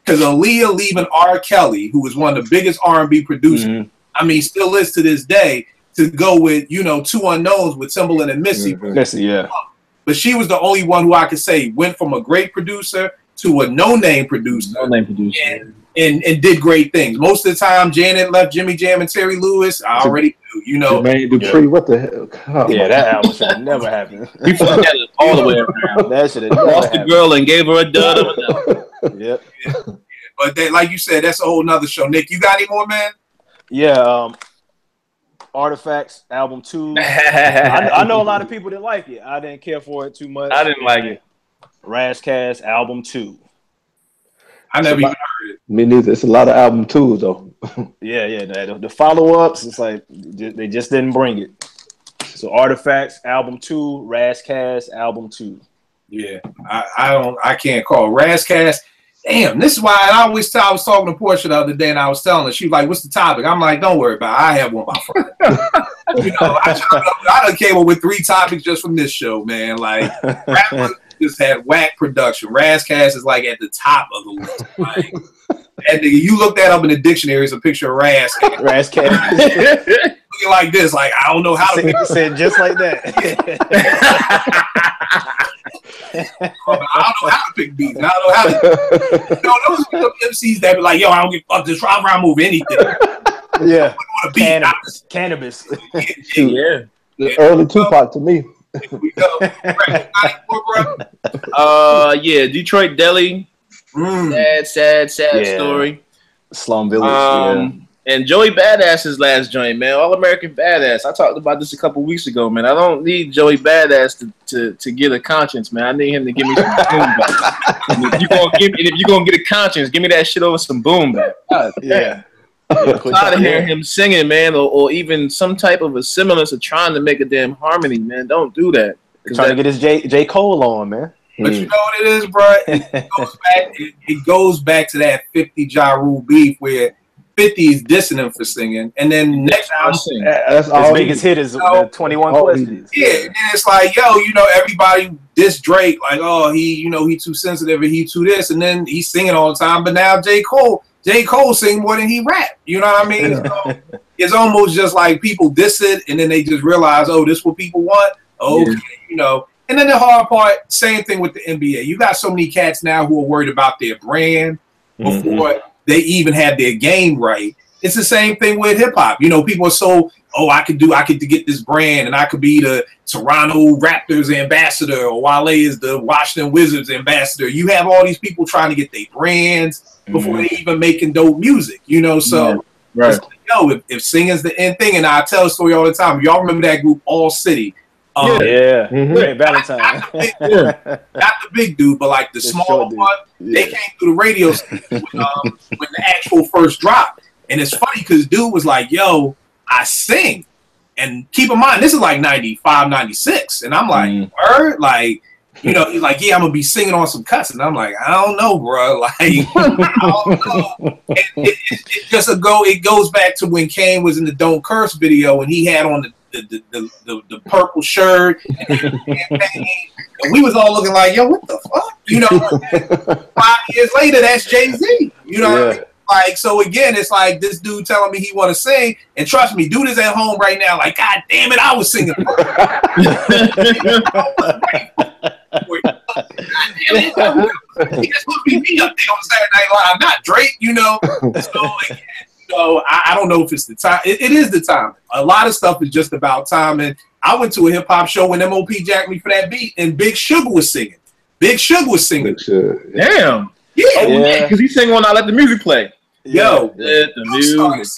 Because Aaliyah leaving R. Kelly, who was one of the biggest R&B producers, I mean, still is to this day, to go with, 2 unknowns with Timbaland and Missy. Missy, yeah. But she was the only one who I could say went from a great producer to a no-name producer. And did great things. Most of the time, Janet left Jimmy Jam and Terry Lewis. I already knew, Jermaine Dupri, what the hell? That album should have never happened. We forgot it all the way around. That should have never lost the girl and gave her a dud. Yep. But like you said, that's a whole nother show. Nick, you got any more, man? Yeah. Artifacts album 2. I know a lot of people didn't like it. I didn't care for it too much. I didn't like it. Rashcast album 2. I never even heard it. Me neither. It's a lot of album 2s though. The follow-ups, it's like they just didn't bring it. So Artifacts album 2, Rashcast album 2. Yeah, I can't call Rashcast. Damn, this is why I was talking to Portia the other day, and I was telling her, she was like, "What's the topic?" I'm like, "Don't worry about it. I have one by Friday." I done came up with 3 topics just from this show, man. Like, rappers just had whack production. Rashcast is like at the top of the list. Like, and you look that up in the dictionary, it's a picture of Rashcast. Looking like this, like I don't know how to say it just like that. I don't know how to pick beats. I don't know how to. Those MCs that be like, "Yo, I don't give a fuck. Just drive around, move anything." Yeah, cannabis. The early Tupac to me. Here we go. Detroit Deli. Sad story. Slum Village. And Joey Badass's last joint, man, All American Badass. I talked about this a couple weeks ago, man. I don't need Joey Badass to get a conscience, man. I need him to give me some boom bap. If you're gonna get a conscience, give me that shit over some boom bap. Yeah. I'm tired of hearing him singing, man, or even some type of a semblance of trying to make a damn harmony, man. Don't do that. Trying to get his J. Cole on, man. But you know what it is, bro? It goes back to that 50 Ja Rule beef where 50 is dissing him for singing, and then next album, that's all. His biggest hit is 21 Questions. Yeah, and it's like, yo, everybody diss Drake, like, oh, he too sensitive, and he too this, and then he's singing all the time. But now J. Cole sing more than he rap. You know what I mean? So it's almost just like people diss it, and then they just realize, oh, this is what people want. Okay, And then the hard part, same thing with the NBA. You got so many cats now who are worried about their brand before they even have their game right. It's the same thing with hip hop. People are so, I could get this brand, and I could be the Toronto Raptors ambassador, or Wale is the Washington Wizards ambassador. You have all these people trying to get their brands before they even making dope music. So right. If singing's the end thing, and I tell a story all the time. Y'all remember that group All City? Great Valentine. Not the big dude, but like the small one. They came through the radio station when the actual first drop. And it's funny because dude was like, yo, I sing. And keep in mind, this is like 95, 96. And I'm like, word? Like, he's like, yeah, I'm going to be singing on some cuts. And I'm like, I don't know, bro. Like, I don't know. It goes back to when Kane was in the Don't Curse video and he had on the purple shirt and we was all looking like, yo, what the fuck? 5 years later, that's Jay-Z. What I mean? Like, so again, it's like this dude telling me he want to sing, and trust me, dude is at home right now like, God damn it, I was singing. He's supposed to be me up there on Saturday Night Live, not Drake, So again, I don't know if it's the time. It is the time. A lot of stuff is just about time. And I went to a hip hop show when MOP jacked me for that beat, and Big Sugar was singing. Damn. Yeah, because he's singing when I let the music play. Yo, let the music play. He's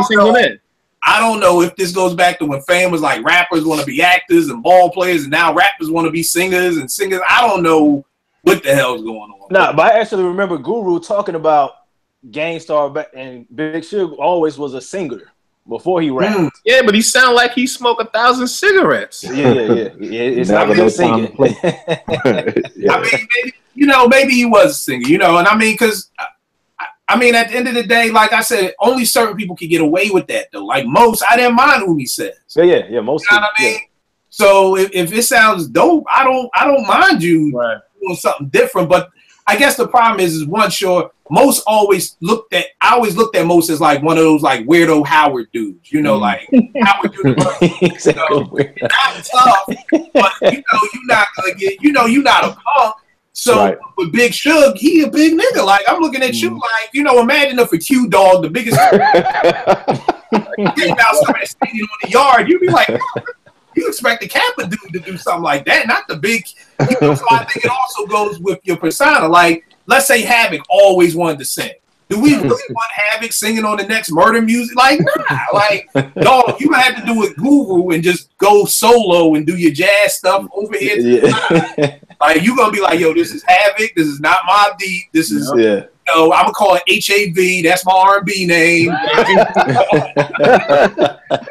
singing on that. I don't know if this goes back to when fame was like rappers want to be actors and ball players, and now rappers want to be singers and singers. I don't know what the hell's going on. Nah, but I actually remember Guru talking about Gangstar and Big Sugar always was a singer before he rapped. Yeah, but he sound like he smoked 1,000 cigarettes. Yeah. It's not good singing. I mean, maybe he was a singer, and I mean, because at the end of the day, like I said, only certain people can get away with that, though. Like most, I didn't mind who he says. Yeah, most. You know what I mean? So if it sounds dope, I don't mind you doing something different. But I guess the problem is one, sure, most always looked at most as like one of those like weirdo Howard dudes, like Howard dudes. Not tough, but you're not gonna get, you're not a punk. So with Big Suge, he a big nigga. Like I'm looking at you like, imagine if a Q Dog, the biggest came out somebody standing on the yard, you'd be like, you expect the Kappa dude to do something like that, not the big. So I think it also goes with your persona. Like, let's say Havoc always wanted to sing. Do we really want Havoc singing on the next Murder music? Like, nah. Like, dog, you have to do a Guru and just go solo and do your jazz stuff over here. Like, you're gonna be like, yo, this is Havoc. This is not Mobb Deep. This is, I'm gonna call it HAV. That's my R&B name. And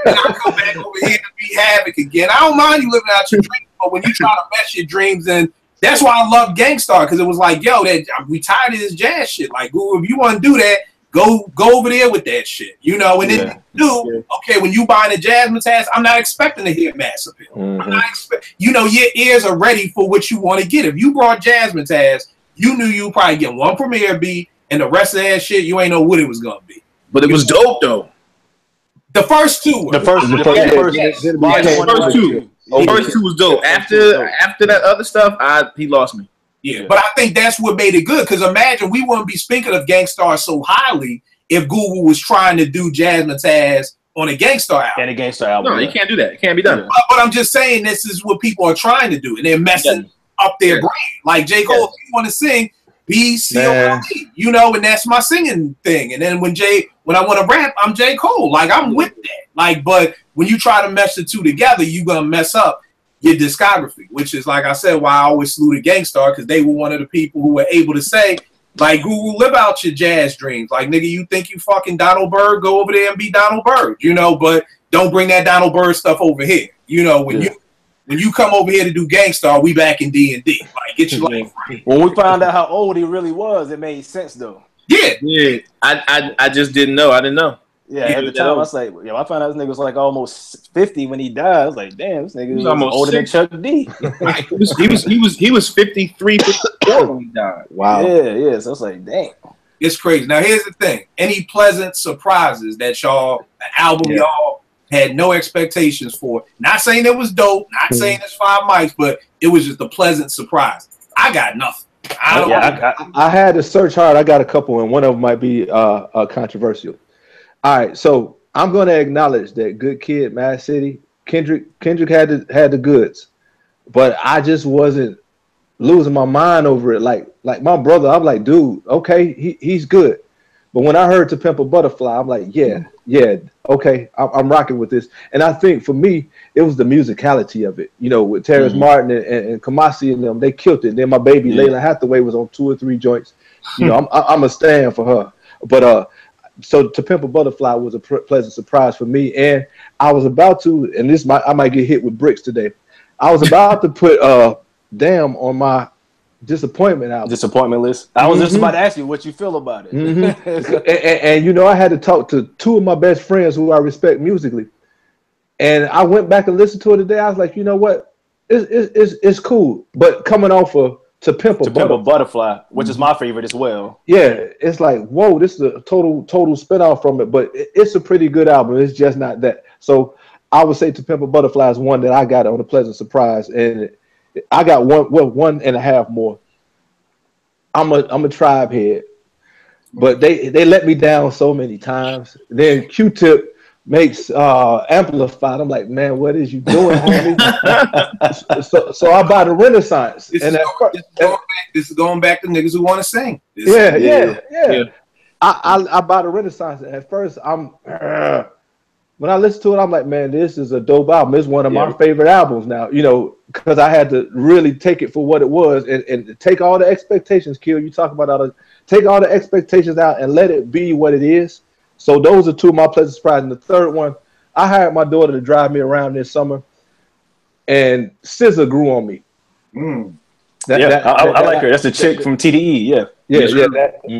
I'll come back over here to be Havoc again. I don't mind you living out your dreams, but when you try to mess your dreams, and that's why I love Gangstar, because it was like, yo, we tired of this jazz shit. Like, Guru, if you want to do that, go over there with that shit, and then okay, when you buying a Jasmine Taz, I'm not expecting to hear Mass Appeal. I'm not your ears are ready for what you want to get. If you brought Jasmine Taz, you knew you probably get one premiere beat, and the rest of that shit, you ain't know what it was gonna be. But it was dope though. The first two. The first two was dope. After that other stuff, he lost me. Yeah, but I think that's what made it good. Because imagine we wouldn't be speaking of Gangstar so highly if Google was trying to do Jasmine Taz on a Gangstar album. And a Gangstar album. No, you can't do that. It can't be done. But I'm just saying this is what people are trying to do, and they're messing up their brain. Like J. Cole, if you want to sing, BCOLE, you know, and that's my singing thing. And then when I want to rap, I'm J. Cole. Like, I'm with that. Like, but when you try to mesh the two together, you're going to mess up your discography, which is, like I said, why I always saluted Gangstar, because they were one of the people who were able to say, like, Guru, live out your jazz dreams. Like, nigga, you think you fucking Donald Byrd, go over there and be Donald Byrd, you know, but don't bring that Donald Byrd stuff over here. You know, when you come over here to do Gangstar, we back in D&D. Like, get your life right. When we found out how old he really was, it made sense, though. Yeah. I just didn't know. I didn't know. Yeah, at the time, I was like, I found out this nigga was like almost 50 when he died. I was like, damn, this nigga was almost older than Chuck D. he was 53 when he died. Wow. Yeah. So I was like, damn. It's crazy. Now, here's the thing. Any pleasant surprises that y'all had no expectations for? Not saying it was dope, not saying it's 5 mics, but it was just a pleasant surprise. I got nothing. I had to search hard. I got a couple, and one of them might be controversial. All right, so I'm going to acknowledge that Good Kid, Mad City, Kendrick had the goods, but I just wasn't losing my mind over it. Like my brother, I'm like, dude, okay, he's good. But when I heard To Pimp a Butterfly, I'm like, yeah, okay, I'm rocking with this. And I think for me, it was the musicality of it. You know, with Terrence Martin and Kamasi and them, they killed it. Then my baby Layla Hathaway was on 2 or 3 joints. You know, I'm a stand for her. But so To Pimp a Butterfly was a pleasant surprise for me. And I was about to, and I might get hit with bricks today. I was about to put Damn on my disappointment album. Disappointment list. I was just about to ask you what you feel about it. and you know, I had to talk to 2 of my best friends who I respect musically. And I went back and listened to it today. I was like, you know what? It's cool. But coming off of To Pimp a Butterfly, which is my favorite as well. Yeah, it's like, whoa, this is a total spinoff from it, but it's a pretty good album. It's just not that. So I would say To Pimp a Butterfly is one that I got on a pleasant surprise, and I got 1.5 more. I'm a tribe head, but they let me down so many times. Then Q-Tip makes Amplified. I'm like, man, what is you doing, homie? so I buy the Renaissance. This is going back to niggas who want to sing. Yeah. I buy the Renaissance. And at first, when I listen to it, I'm like, man, this is a dope album. It's one of my favorite albums now, you know, because I had to really take it for what it was and take all the expectations, Kill. You talk about take all the expectations out and let it be what it is. So those are 2 of my pleasant surprises. And the third one, I hired my daughter to drive me around this summer, and SZA grew on me. I like her. That's a chick from TDE. Yeah.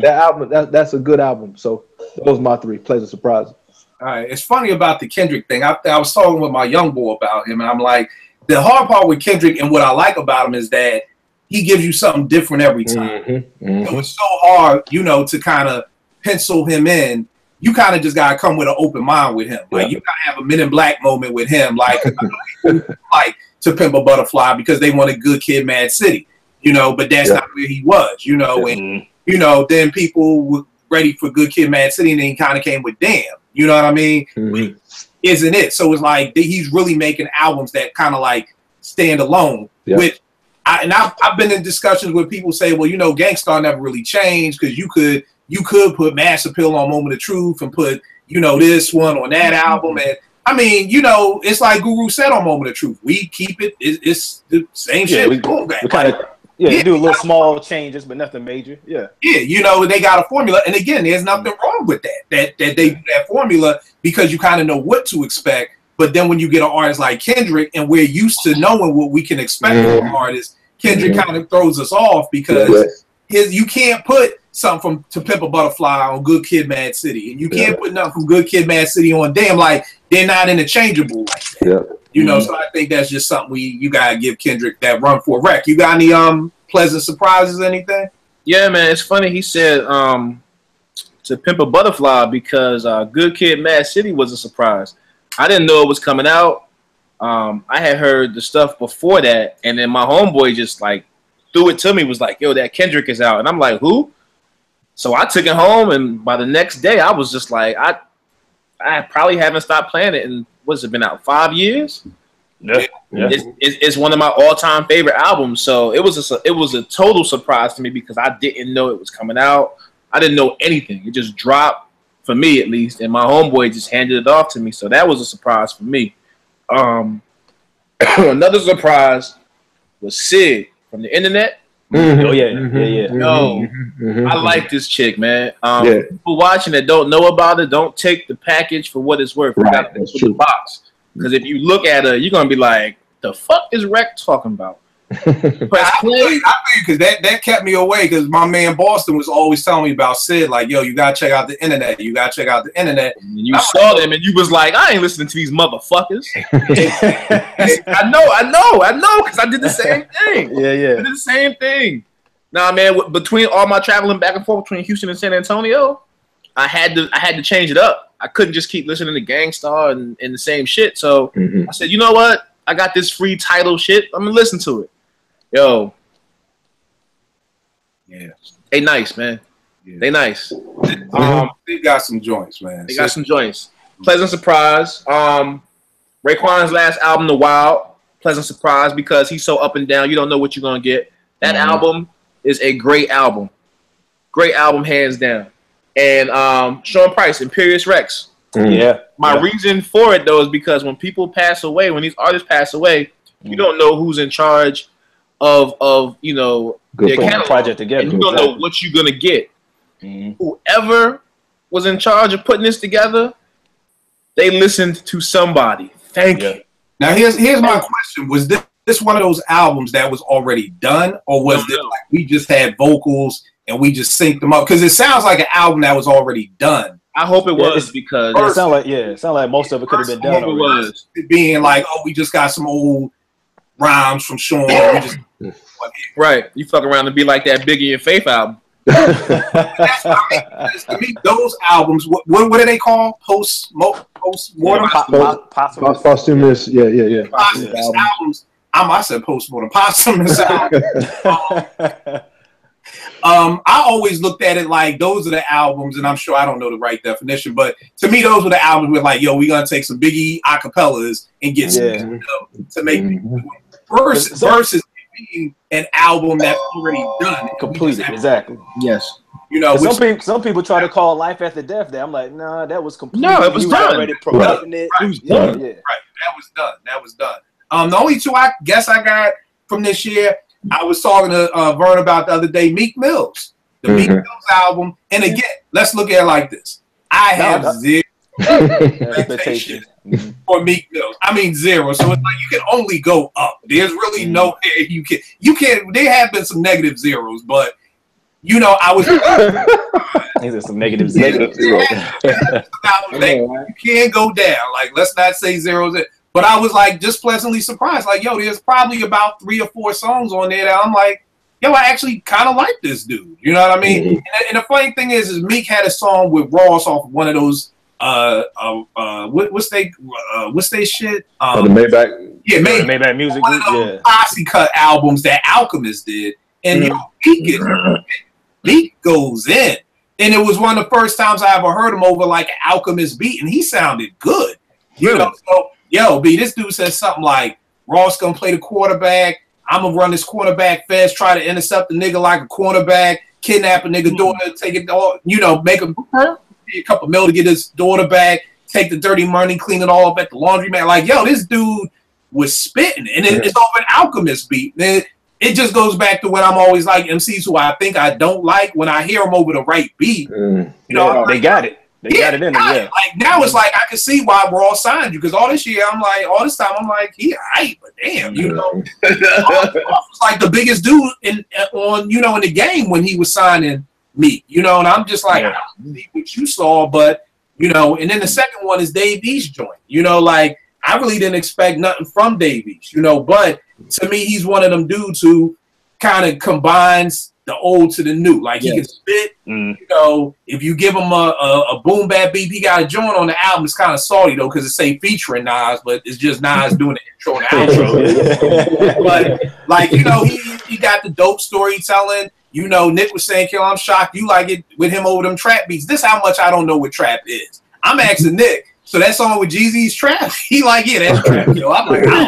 That album, that's a good album. So those are my 3 pleasant surprises. All right. It's funny about the Kendrick thing. I was talking with my young boy about him, and I'm like, the hard part with Kendrick and what I like about him is that he gives you something different every time. So it's so hard, you know, to kind of pencil him in. You kind of just got to come with an open mind with him. Like, you got to have a Men in Black moment with him, like To Pimp a Butterfly, because they wanted Good Kid, Mad City, you know, but that's not where he was, you know, and, you know, then people were ready for Good Kid, Mad City, and then he kind of came with Damn, you know what I mean? Isn't it? So it's like he's really making albums that kind of like stand alone, which I've been in discussions with people say, well, you know, Gangstar never really changed because you could put Mass Appeal on Moment of Truth and put, you know, this one on that album. And I mean, you know, it's like Guru said on Moment of Truth. We keep it. It's the same shit. We kind of do a little small changes, but nothing major. Yeah, you know, they got a formula. And again, there's nothing wrong with that. That they do that formula because you kind of know what to expect. But then when you get an artist like Kendrick, and we're used to knowing what we can expect from an artist, Kendrick kind of throws us off because you can't put something from To Pimp a Butterfly on Good Kid, Mad City, and you can't put nothing from Good Kid, Mad City on Damn. Like, they're not interchangeable like that. You know, so I think that's just something you gotta give Kendrick that run for. Rec, you got any pleasant surprises, anything? Yeah, man, it's funny. He said To Pimp a Butterfly because Good Kid, Mad City was a surprise. I didn't know it was coming out. I had heard the stuff before that, and then my homeboy just like threw it to me, was like, yo, that Kendrick is out. And I'm like, who? So I took it home, and by the next day, I was just like, I probably haven't stopped playing it in, what's it been out, 5 years? Yeah. It's one of my all-time favorite albums. So it was a total surprise to me because I didn't know it was coming out. I didn't know anything. It just dropped for me at least, and my homeboy just handed it off to me. So that was a surprise for me. Another surprise was Sid from the internet. Mm-hmm. Oh yeah. Yo, I like this chick, man. People watching that don't know about it, don't take the package for what it's worth. Right, that's true. The box. Because if you look at her, you're gonna be like, "The fuck is Rec talking about?" Press play. Because that kept me away. Because my man Boston was always telling me about Sid. Like, yo, you gotta check out the internet. You gotta check out the internet. And you saw them, and you was like, "I ain't listening to these motherfuckers." I know, because I did the same thing. Yeah. I did the same thing. Nah, man. Between all my traveling back and forth between Houston and San Antonio, I had to change it up. I couldn't just keep listening to Gangstar and the same shit. So I said, you know what? I got this free title shit. I'm gonna listen to it. Yo, yeah, they nice, man. Yeah. They nice. They got some joints, man. They got some joints. Pleasant surprise. Raekwon's last album, The Wild. Pleasant surprise because he's so up and down. You don't know what you're gonna get. That album is a great album. Great album, hands down. And Sean Price, Imperious Rex. My reason for it though is because when people pass away, when these artists pass away, you don't know who's in charge of their catalog. Project together. And you don't know what you're gonna get. Whoever was in charge of putting this together, they listened to somebody. Thank you. Now here's my question: was this one of those albums that was already done, or was this like we just had vocals and we just synced them up? Because it sounds like an album that was already done. I hope it was because it sounds like most of it could have been done. It was being like, oh, we just got some old rhymes from Sean. Right, you fuck around and be like that Biggie and Faith album. That's what I mean. To me, those albums, what do they call? Post-mortem? Posthumous. Yeah. Posthumous albums. I said post-mortem. Posthumous albums. I always looked at it like those are the albums, and I'm sure I don't know the right definition, but to me, those were the albums where like, yo, we're gonna take some Biggie acapellas and get some to make versus being an album that's already done, completed. Exactly. Yes. Some people try to call Life After Death there. I'm like, nah, that was complete. No, it was done. Already promoting it. Right. That was done. The only two I guess I got from this year, I was talking to Vern about the other day, Meek Mill's. The Meek Mill's album. And again, let's look at it like this. I have zero expectations for Meek Mills. I mean zero. So it's like you can only go up. There's really no you can there have been some negative zeros, but I was these are some negative zeros. You can't go down. Like, let's not say zeros. But I was like just pleasantly surprised. Like, yo, there's probably about 3 or 4 songs on there that I'm like, yo, I actually kind of like this dude. You know what I mean? And the funny thing is Meek had a song with Ross off of one of those what's they shit? The Maybach. Yeah, Maybach Music Group. Yeah, Posse Cut albums that Alchemist did, and Meek goes in, and it was one of the first times I ever heard him over like an Alchemist beat, and he sounded good. So yo, this dude said something like, Ross gonna play the quarterback. I'm gonna run this quarterback fast, try to intercept the nigga like a cornerback, kidnap a nigga daughter, take it all, make him a couple mil to get his daughter back, take the dirty money, clean it all up at the laundromat. Like, yo, this dude was spitting, and it's off an Alchemist beat. It just goes back to what I'm always like MCs who I think I don't like when I hear them over the right beat. They got it. They got it in there. Yeah. Like now it's like I can see why Ross signed you, because all this time I'm like, he aight, but damn, Ross was like the biggest dude in the game when he was signing me, and I'm just like, I don't see what you saw, but and then the second one is Dave East joint. Like I really didn't expect nothing from Dave East, but to me he's one of them dudes who kind of combines the old to the new. Like he can spit, if you give him a boom bap beat, he got a joint on the album. It's kind of salty though, because it say featuring Nas, but it's just Nas doing the intro and outro. But like, he got the dope storytelling. Nick was saying, Kill, I'm shocked you like it with him over them trap beats. This is how much I don't know what trap is. I'm asking Nick, So that song with Jeezy's Trap, he like, yeah, that's trap, yo. I'm like, I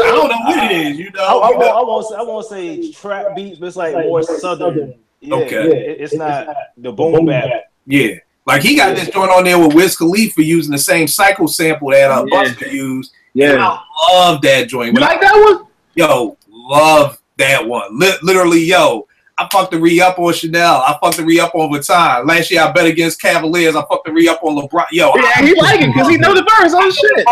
don't know what it is, you know. I won't say trap beats, but it's like more southern. Yeah, okay. It's not the boom bap. Yeah. Like he got this joint on there with Wiz Khalifa using the same cycle sample that Busta used. Yeah. And I love that joint. You like that one? Yo, love that one. Literally, yo. I fucked the re-up on Chanel. I fucked the re-up on Vuitton. Last year I bet against Cavaliers. I fucked the re-up on LeBron. Yo, yeah, he like it because he know the verse. Oh shit!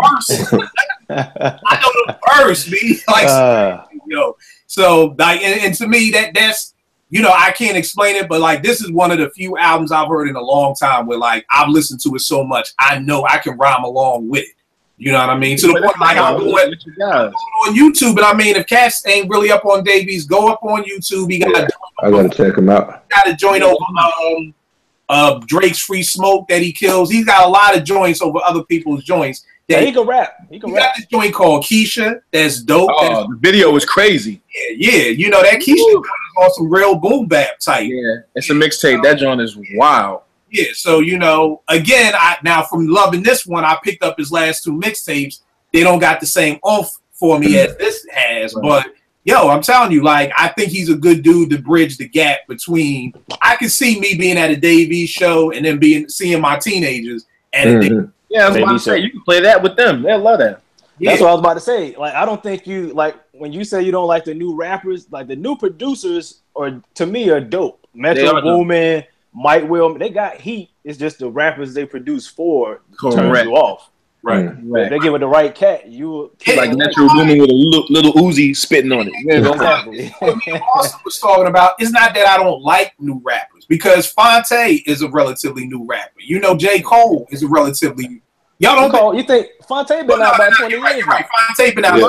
I know the verse, me. Like, yo. So, like, and to me, that's you know, I can't explain it, but like, this is one of the few albums I've heard in a long time where like I've listened to it so much, I know I can rhyme along with it. You know what I mean? To the point, like, I'm going on YouTube, and I mean, if cats ain't really up on Davies, go up on YouTube. He got I gotta check him out. Got a joint over Drake's Free Smoke that he kills. He's got a lot of joints over other people's joints. Yeah, he can rap. He got this joint called Keisha. That's dope. Oh, the video was crazy. Yeah. You know that Keisha joint is on some real boom bap type. Yeah, it's a mixtape. That joint is wild. Yeah, so you know, again, now from loving this one, I picked up his last two mixtapes. They don't got the same oomph for me as this has, but yo, I'm telling you, like, I think he's a good dude to bridge the gap between. I can see me being at a Dave show and then seeing my teenagers at a Dave. Yeah, I was about to say you can play that with them. They'll love that. Yeah. That's what I was about to say. Like, I don't think you like when you say you don't like the new rappers. Like the new producers, or to me, are dope. Metro Boomin, Mike Will, they got heat. It's just the rappers they produce for turn you off. Right. If they give it the right cat, you like Metro Boomin with a little Uzi spitting on it. Yeah, exactly. What me also was talking about, it's not that I don't like new rappers, because Fonte is a relatively new rapper. You know, J. Cole is a relatively. Y'all don't call. You think Fonte been out about 20 years? Right. Fonte been out.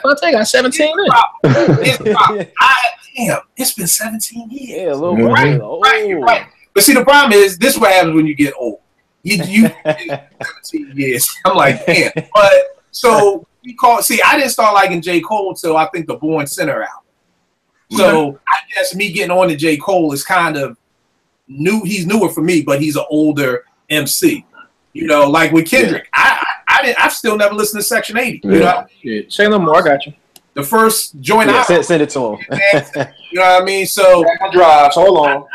Fonte got 17 Damn, it's been 17 years. Yeah, a little bit. Right. But see, the problem is, this is what happens when you get old. You 17 years. I'm like, damn. But so I didn't start liking J. Cole until I think the Born Center album. So I guess me getting on to J. Cole is kind of new. He's newer for me, but he's an older MC. You know, like with Kendrick, I've still never listened to Section 80. You know, say no more. I got you. The first joint send it to him. You know what I mean? So drives. Hold on.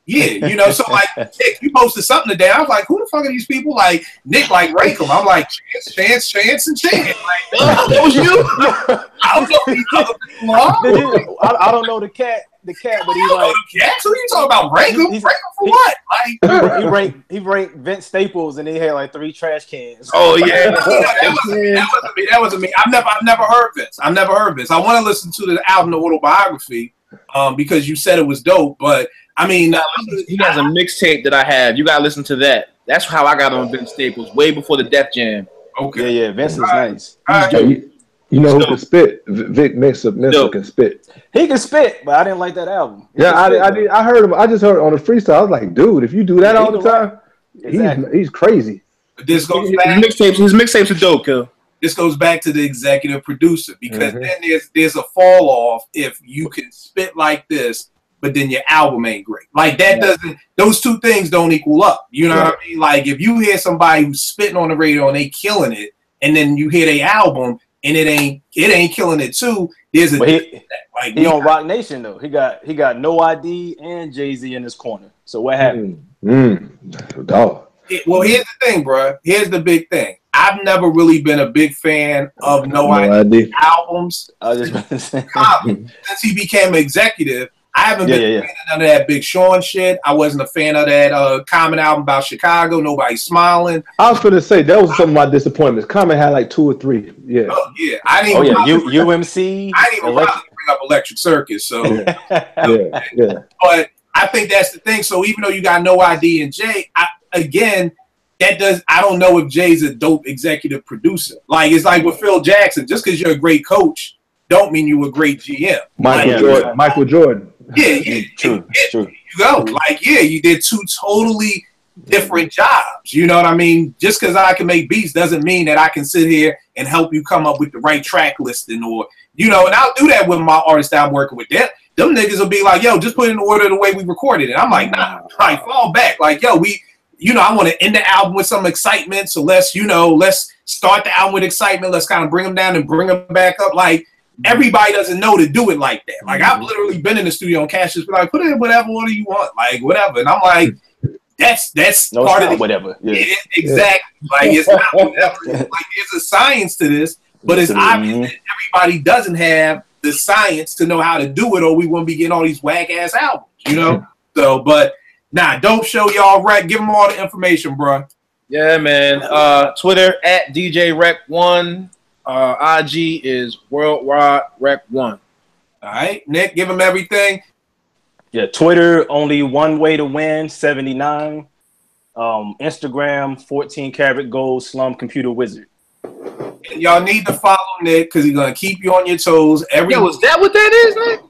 Yeah, you know, so like Nick, you posted something today. I was like, who the fuck are these people? Like Nick, like rank them. I'm like, Chance, and Chance. Like, that was you. I don't know these other people are. I don't know the cat, but he's like, cats? Who are you talking about? Rank them? Rank them for what? Like he ranked Vince Staples, and he had like 3 trash cans. Oh yeah, that wasn't me. I've never heard Vince. I want to listen to the album, the autobiography, because you said it was dope, but. I mean, he has a mixtape that I have. You gotta listen to that. That's how I got on Vince Staples, way before the Def Jam. Okay. Yeah, Vince is nice. You know who can spit? Vic Mensa can spit. He can spit, but I didn't like that album. I heard him. I just heard it on the freestyle. I was like, dude, if you do that all the time, he's crazy. This goes back. His mixtapes are dope, Kill. This goes back to the executive producer, because then there's a fall off if you can spit like this, but then your album ain't great. Like that those two things don't equal up. You know what I mean? Like if you hear somebody who's spitting on the radio and they killing it, and then you hear their album and it ain't killing it too, there's a like he on Rock Nation though. He got No ID and Jay-Z in his corner. So what happened? Dog. Well, here's the thing, bro. Here's the big thing. I've never really been a big fan of No ID albums. I was just about to say. Since he became executive, I haven't been a fan of none of that Big Sean shit. I wasn't a fan of that Common album about Chicago. Nobody's smiling. I was going to say that was some of my disappointments. Common had like 2 or 3. Yeah. Oh yeah. I didn't. UMC. I didn't even bring up Electric Circus. So yeah. But I think that's the thing. So even though you got No ID and Jay, I don't know if Jay's a dope executive producer. Like it's like with Phil Jackson. Just because you're a great coach, don't mean you're a great GM. Michael Jordan. Yeah, true. You go. Like, you did 2 totally different jobs. You know what I mean? Just because I can make beats doesn't mean that I can sit here and help you come up with the right track listing, or, and I'll do that with my artists that I'm working with. Them niggas will be like, yo, just put it in order the way we recorded it. I'm like, nah, like, fall back. Like, yo, you know, I want to end the album with some excitement. So let's start the album with excitement. Let's kind of bring them down and bring them back up. Like, everybody doesn't know to do it like that. Like, I've literally been in the studio and Cash just be like, put in whatever order you want, like whatever. And I'm like, that's no, part of whatever. Yeah. Exactly. Like, it's not whatever. Like, there's a science to this, but it's obvious that everybody doesn't have the science to know how to do it, or we wouldn't be getting all these whack ass albums, you know? So, but nah, Dope Show, y'all rec. Give them all the information, bro. Yeah, man. Twitter at DJRec1. IG is Worldwide Rec1. All right, Nick, give them everything. Yeah, Twitter, only one way to win, 79. Instagram, 14 karat gold slum computer wizard. And y'all need to follow Nick because he's gonna keep you on your toes. Yo, is that what that is, Nick?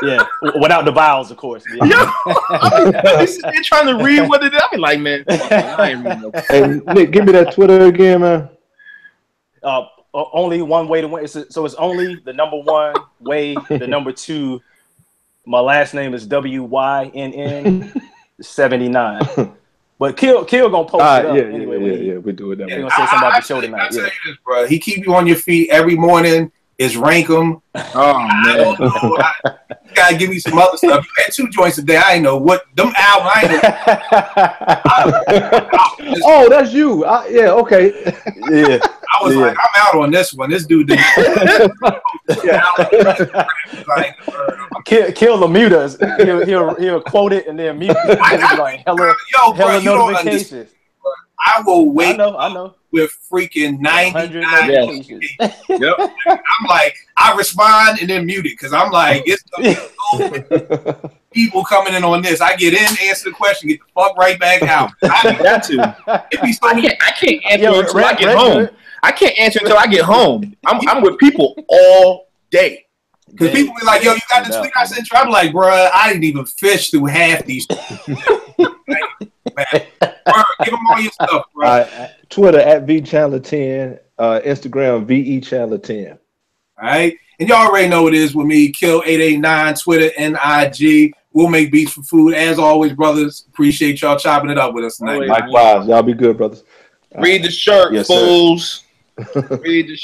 Yeah, without the vowels, of course. Yeah. Yo, I'm trying to read what it is. I be like, man, I ain't reading no. Hey, Nick, give me that Twitter again, man. Only one way to win. So it's only the number one way, the number two. My last name is WYNN 79. But Kill gonna post it up anyway. Yeah, we do it that way. He's gonna say something about the show tonight. I tell you this, bro. He keep you on your feet every morning. Is rank them. Oh man, you gotta give me some other stuff. You had 2 joints a day. I ain't know what them albums. Oh, that's you. Yeah, okay. Yeah. I was like, I'm out on this one. This dude didn't. Like, Kill the mute us. He'll quote it and then mute it. Like hella notifications. I will wait. I know. With freaking 99 notifications. Yep. I'm like, I respond and then mute it because I'm like, it's people coming in on this. I get in, answer the question, get the fuck right back out. I got to. I can't answer until I get home. I can't answer until I get home. I'm with people all day. Because people be like, yo, you got the tweet I sent you? I'm like, bruh, I didn't even fish through half these. Man, bro, give them all your stuff, bro. Twitter at VChandler10, Instagram VEChandler10. All right. And y'all already know what it is with me. Kill889, Twitter and IG. We'll make beats for food. As always, brothers, appreciate y'all chopping it up with us tonight. Likewise. Y'all be good, brothers. Read the shirt, fools. Read the